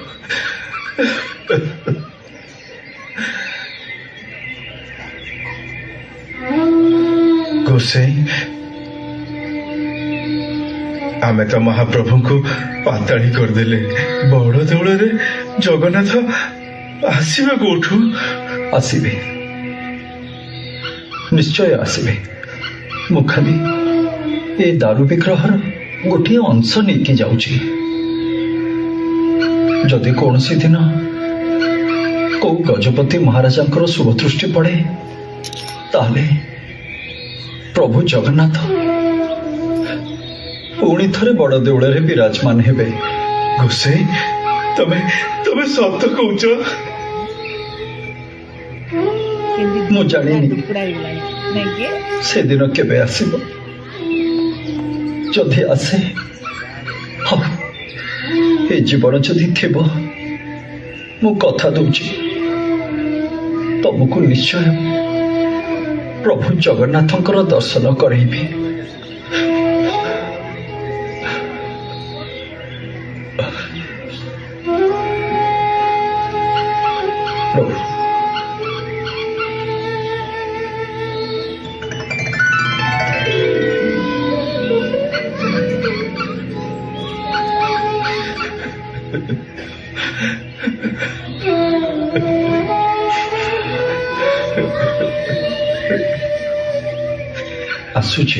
गोसाई आमे तो महाप्रभु को पाताड़ी करदेले बड़ देवल जगन्नाथ आसवे कोठू आसवे निश्चय आसवे मु खाली ए दारू विग्रहर गोटे अंश नहीं जाऊची जदि कौन सी दिन कौ गजपति महाराजा शुभ दृष्टि पड़े ताले प्रभु जगन्नाथ पुणी थरे बड़ देउल विराजमान हेबे। गोसाई तमे तमे सत कहूच मु जानी से दिन केबे आसीबो जदि आसे हाँ ए जीवन जदि थिबो मु कथा दूची तुमको निश्चय प्रभु जगन्नाथंकर दर्शन करैबी। आसुची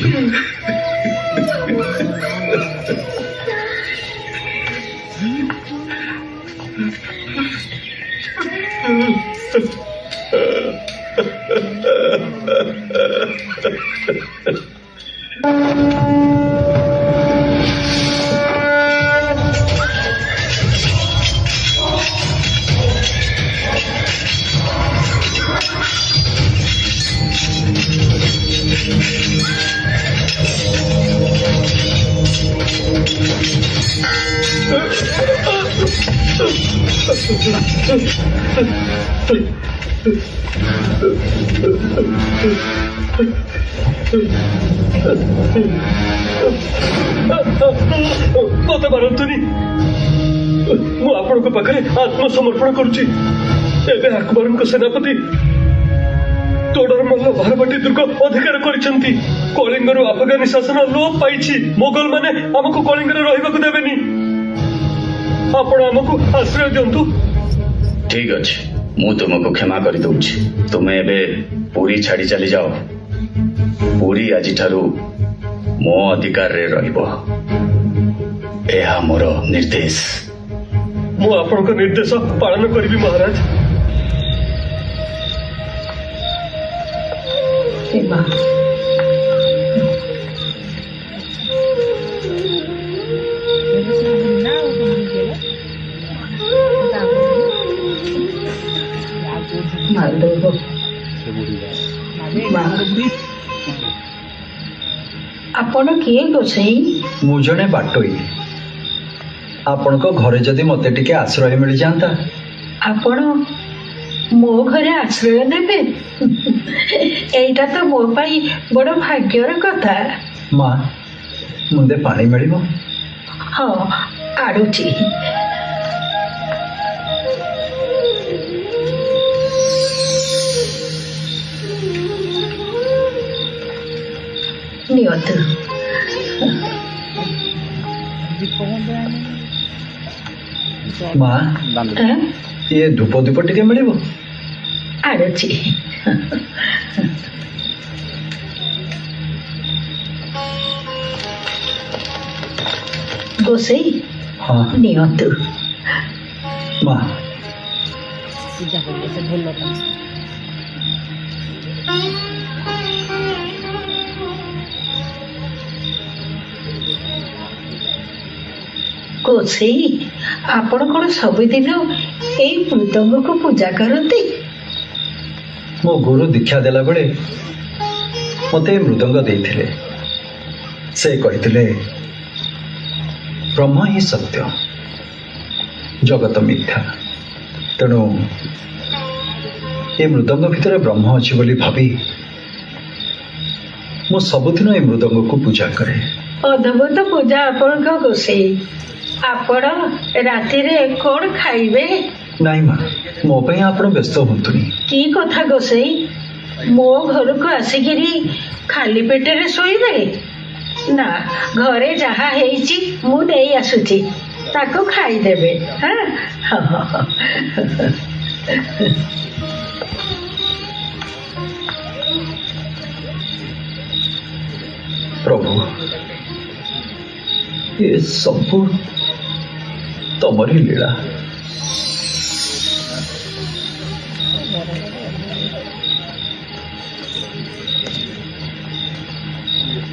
मत मारतुनि मु आपण पाखे आत्मसमर्पण करुच्ची। अकबर सेनापति तोड़र मल्ल भारबाटी दुर्ग अधिकार करिसेंती। कलिंगर अफगानी शासन लोप पाइछि। मोगल माने हमको कलिंगर रहिबाकु देबेनी। आपण हमको आश्रय दियंतु। ठीक अछि मु तुमको क्षमा करि दउछि। तुमे एबे पुरी छाड़ी चली जाओ। पुरी आजि ठारू मो अधिकार रे रहिबो। एहा मोर निर्देश। मु आपनका निर्देश पालन करिबी महाराज। मां आपण किए गोसाई? मु जने बाटोई। आपण को घरे जदि मते टिके आश्रय मिल जाता। आपण मो घरे आश्रय नेबे? एटा तो मो पाई बड़ भाग्यर कथा। मां मुंदे पानी मिलिबो? हाँ आड़ुची। नियंतु मां ये धूप दीप टिके मिलिबो? आड़ुची। गोसाई हाँ नियंतु। मां गोसाई आपण कौन सबुदिन एई मृदंग को पूजा करती? मो गुरु दीक्षा देला बेले मते मृदंग देइथिले। से कहिथिले ब्रह्म ही सत्य जगत मिथ्या। तेणु ए मृदंग भितर ब्रह्म अछि बोली भाबी मो सबुदिन ए मृदंग को पूजा करे। ଅଦ୍ଭୁତ ପୂଜା ଆପଣଙ୍କ ଗୋସେଇ। ଆପଣ ରାତିରେ କଣ ଖାଇବେ? ନାଇଁ ମା, ମୋ ପାଇଁ ଆପଣ ବ୍ୟସ୍ତ ହୁଅନ୍ତୁନି। କି କଥା ଗୋସେଇ, ମୋ ଘରକୁ ଆସିକିରି ଖାଲି ପେଟରେ ଶୋଇବେ ନା? ଘରେ ଯାହା ହେଇଛି ମୁଁ ନେଇ ଆସୁଛି, ତାକୁ ଖାଇଦେବେ। ପ୍ରଭୁ, ଏ ସବୁ ତମରି ଲୀଳା।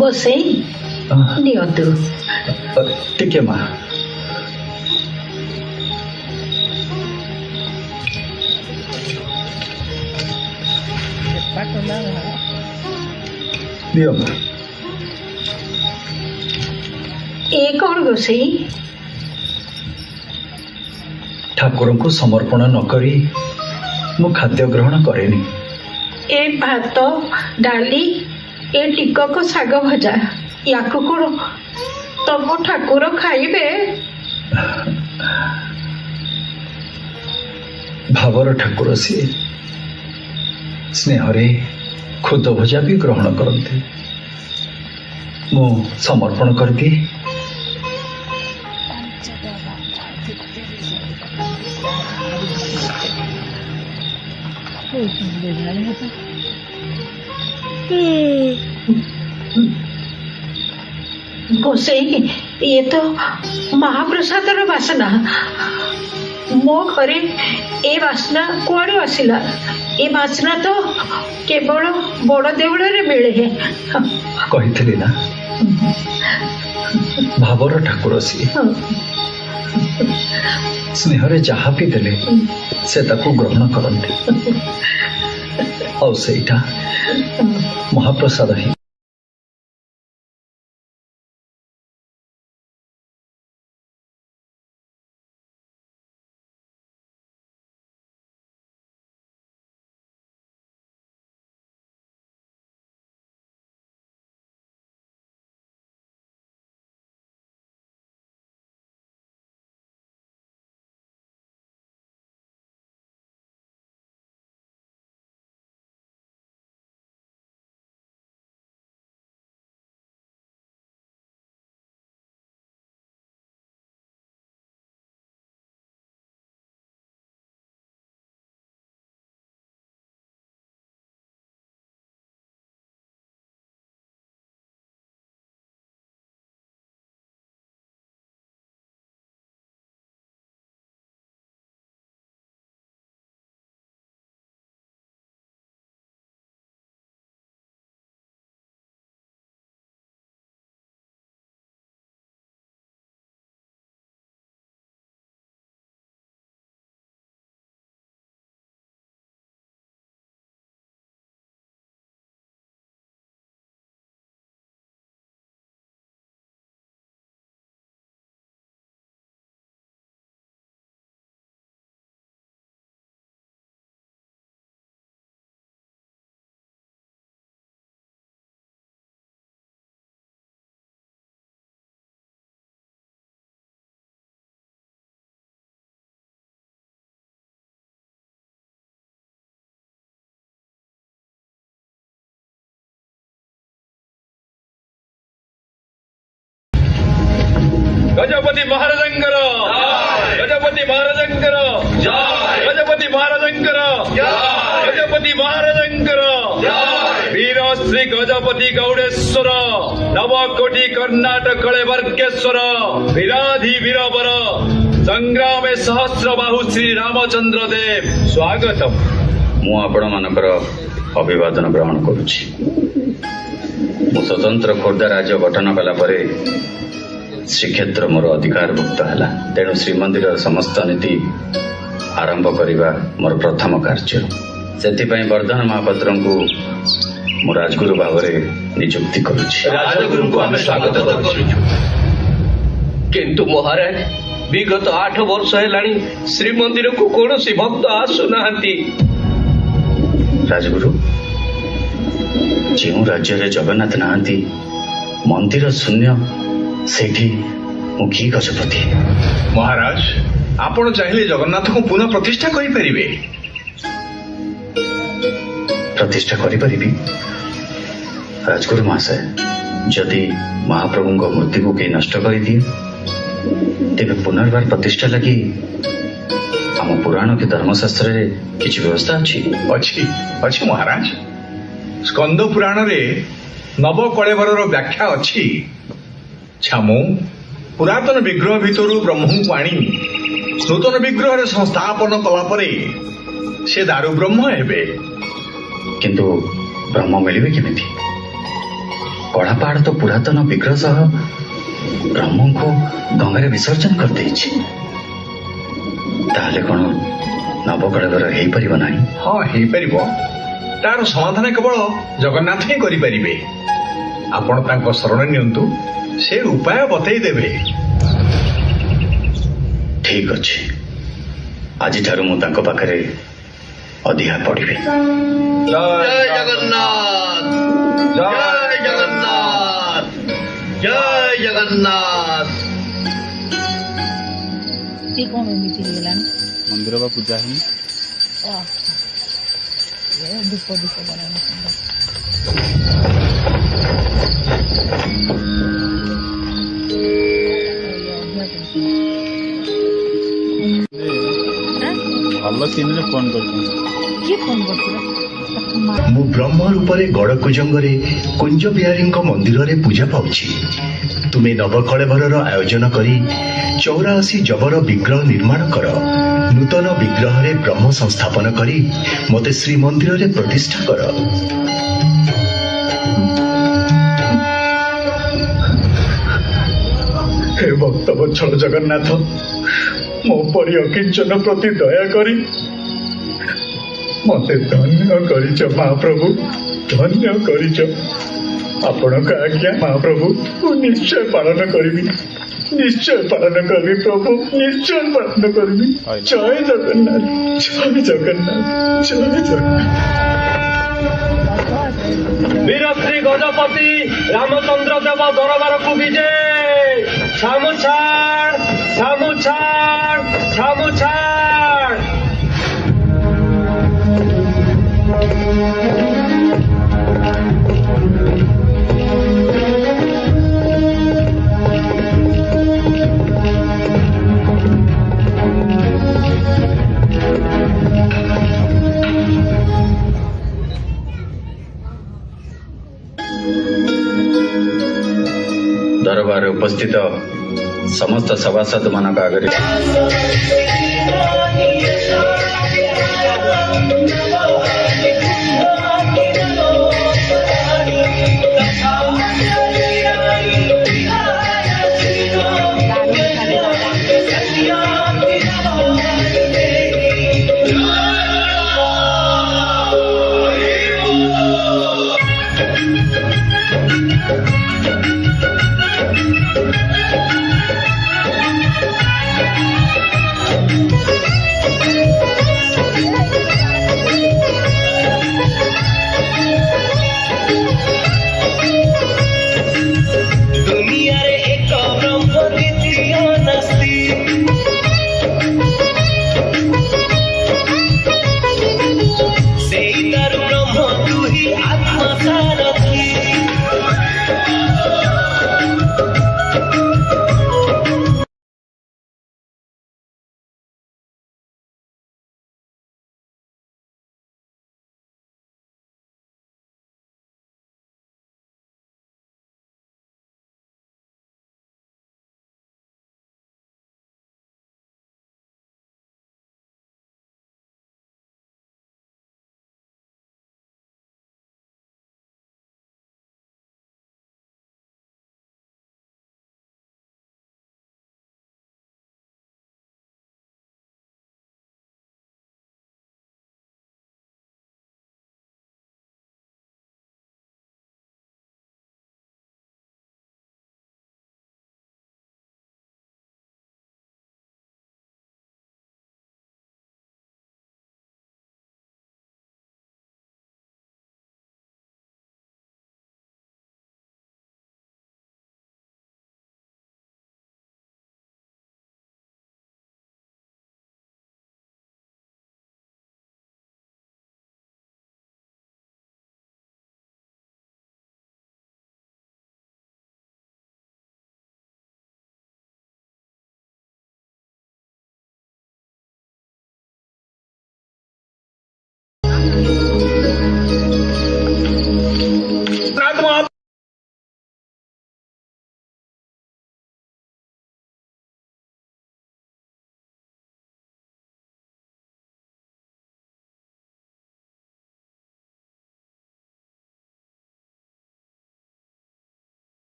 ଗୋସେଇ ନିଅନ୍ତୁ। ଟିକେ ମା। ଦିଅ ମା। ଏ କଣ ଗୋସେଇ? ଠାକୁରଙ୍କୁ ସମର୍ପଣ ନ କରି ମୁଁ ଖାଦ୍ୟ ଗ୍ରହଣ କରେନି। ଏ ଭାତ, ଡାଲି, ଏ ଟିକକ ଶାଗ ଭଜା, ୟାକୁ କଣ ତମ ଠାକୁର ଖାଇବେ? ଭାବର ଠାକୁର ସିଏ। ସ୍ନେହରେ ଖୁଦ ଭଜା ବି ଗ୍ରହଣ କରନ୍ତି। ମୁଁ ସମର୍ପଣ କରିଦିଏ। ଗୋସେଇ, ଇଏ ତ ମହାପ୍ରସାଦର ବାସନା। ମୋ ଘରେ ଏ ବାସ୍ନା କୁଆଡୁ ଆସିଲା? ଏ ବାସ୍ନା ତ କେବଳ ବଡ ଦେଉଳରେ ମିଳେ। କହିଥିଲି ନା, ଭାବର ଠାକୁର ସିଏ। ସ୍ନେହରେ ଯାହା ବି ଦେଲେ ସେ ତାକୁ ଗ୍ରହଣ କରନ୍ତି, ଆଉ ସେଇଟା ମହାପ୍ରସାଦ ହିଁ। गजपति महाराजंकर, गजपति महाराजंकर, गजपति महाराजंकर, गजपति महाराजंकर, वीर श्री गजपति गौड़ेश्वर नवकोटि कर्णाटक वर्गेश्वर वीराधि वीरवर संग्राम सहस्र बाहु श्री रामचंद्र देव स्वागतम। मु आपण मानकर अभिवादन ग्रहण करुछि। मु स्वतंत्र खोर्धा राज्य गठन कला परे श्रीक्षेत्र मोर अधिकारभुक्त है। तेणु श्रीमंदिर समस्त नीति आरंभ करने मोर प्रथम कार्य। से वर्धन महापात्र को मु राजगुरु भाव में नियुक्ति करुछि। राजगुरु को आम स्वागत करुछु। किंतु महाराज विगत 8 वर्ष है श्रीमंदिर को कौन सी भक्त आसुना। राजगुरु जो राज्य जगन्नाथ नहांती ମନ୍ଦିର ଶୂନ୍ୟ ସେଇଠି ମୁଁ କି ଗଜପତି? ମହାରାଜ ଆପଣ ଚାହିଁଲେ ଜଗନ୍ନାଥଙ୍କୁ ପୁନଃ ପ୍ରତିଷ୍ଠା କରିପାରିବେ। ପ୍ରତିଷ୍ଠା କରିପାରିବି? ରାଜଗୁରୁ ମହାଶୟ, ଯଦି ମହାପ୍ରଭୁଙ୍କ ମୂର୍ତ୍ତିକୁ କେହି ନଷ୍ଟ କରିଦିଏ ତେବେ ପୁନର୍ବାର ପ୍ରତିଷ୍ଠା ଲାଗି ଆମ ପୁରାଣ କି ଧର୍ମଶାସ୍ତ୍ରରେ କିଛି ବ୍ୟବସ୍ଥା ଅଛି? ଅଛି ଅଛି ମହାରାଜ। ସ୍କନ୍ଦ ପୁରାଣରେ ନବକଳେବରର ବ୍ୟାଖ୍ୟା ଅଛି। ଛାମୁ ପୁରାତନ ବିଗ୍ରହ ଭିତରୁ ବ୍ରହ୍ମଙ୍କୁ ଆଣି ନୂତନ ବିଗ୍ରହରେ ସଂସ୍ଥାପନ କଲା ପରେ ସେ ଦାରୁ ବ୍ରହ୍ମ ହେବେ। କିନ୍ତୁ ବ୍ରହ୍ମ ମିଳିବେ କେମିତି? କଳାପାହାଡ଼ ତ ପୁରାତନ ବିଗ୍ରହ ସହ ବ୍ରହ୍ମଙ୍କୁ ଗଙ୍ଗାରେ ବିସର୍ଜନ କରିଦେଇଛି। ତାହେଲେ କଣ ନବକଳେବର ହେଇପାରିବ ନାହିଁ? ହଁ ହେଇପାରିବ। ତାର ସମାଧାନ କେବଳ ଜଗନ୍ନାଥ ହିଁ କରିପାରିବେ। ଆପଣ ତାଙ୍କ ଶରଣ ନିଅନ୍ତୁ, ସେ ଉପାୟ ବତେଇ ଦେବେ। ଠିକ ଅଛି, ଆଜିଠାରୁ ମୁଁ ତାଙ୍କ ପାଖରେ ଅଧିକା ପଡ଼ିବି। ଜୟ ଜଗନ୍ନାଥ, ଜୟ ଜଗନ୍ନାଥ, ଜୟ ଜଗନ୍ନାଥ। ସିଏ କଣ ଏମିତି ହେଇଗଲାଣି? ମନ୍ଦିର ବା ପୂଜା ହେଇନି। ଧୂପ ଧୂପ ଭଲ ସିନରେ ଫୋନ କରୁଛନ୍ତି। କିଏ ଫୋନ କରୁଥିଲା? ମୁଁ ବ୍ରହ୍ମ ରୂପରେ ଗଡ଼କୁଜଙ୍ଗରେ କୁଞ୍ଜ ବିହାରୀଙ୍କ ମନ୍ଦିରରେ ପୂଜା ପାଉଛି। ତୁମେ ନବକଳେବରର ଆୟୋଜନ କରି 84 ଯବର ବିଗ୍ରହ ନିର୍ମାଣ କର। ନୂତନ ବିଗ୍ରହରେ ବ୍ରହ୍ମ ସଂସ୍ଥାପନ କରି ମୋତେ ଶ୍ରୀମନ୍ଦିରରେ ପ୍ରତିଷ୍ଠା କର। ହେ ଭକ୍ତ ବତ୍ସଳ ଜଗନ୍ନାଥ, ମୋ ପରି ଅକିଞ୍ଚନ ପ୍ରତି ଦୟା କରି ମତେ ଧନ୍ୟ କରିଛ ମହାପ୍ରଭୁ, ଧନ୍ୟ କରିଛ। ଆପଣଙ୍କ ଆଜ୍ଞା ମହାପ୍ରଭୁ ମୁଁ ନିଶ୍ଚୟ ପାଳନ କରିବି, ନିଶ୍ଚୟ ପାଳନ କରିବି ପ୍ରଭୁ, ନିଶ୍ଚୟ ପାଳନ କରିବି। ଜୟ ଜଗନ୍ନାଥ, ଜୟ ଜଗନ୍ନାଥ, ଜୟ ଜଗନ୍ନାଥ। ବୀର ଶ୍ରୀ ଗଜପତି ରାମଚନ୍ଦ୍ର ଦେବ ଦରବାରକୁ ବିଜେ। ଛାମୁଛାଡ଼, ଛାମୁଛାଡ଼, ଛାମୁଛାଡ଼। ଦରବାରରେ ଉପସ୍ଥିତ ସମସ୍ତ ସଭାସଦ ମାନଙ୍କ ଆଗରେ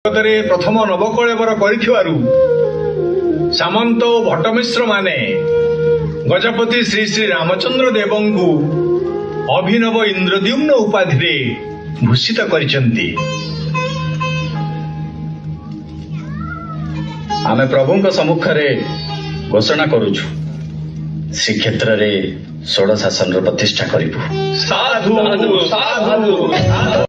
ଜଗତରେ ପ୍ରଥମ ନବକଳେବର କରିଥିବାରୁ ସାମନ୍ତ ଓ ଭଟ୍ଟମିଶ୍ର ମାନେ ଗଜପତି ଶ୍ରୀ ଶ୍ରୀ ରାମଚନ୍ଦ୍ର ଦେବଙ୍କୁ ଅଭିନବ ଇନ୍ଦ୍ରଦ୍ୟୁମ୍ନ ଉପାଧିରେ ଭୂଷିତ କରିଛନ୍ତି। ଆମେ ପ୍ରଭୁଙ୍କ ସମ୍ମୁଖରେ ଘୋଷଣା କରୁଛୁ ଶ୍ରୀକ୍ଷେତ୍ରରେ ଷୋଡ଼ ଶାସନର ପ୍ରତିଷ୍ଠା କରିବୁ। ସାଧୁ ସାଧୁ।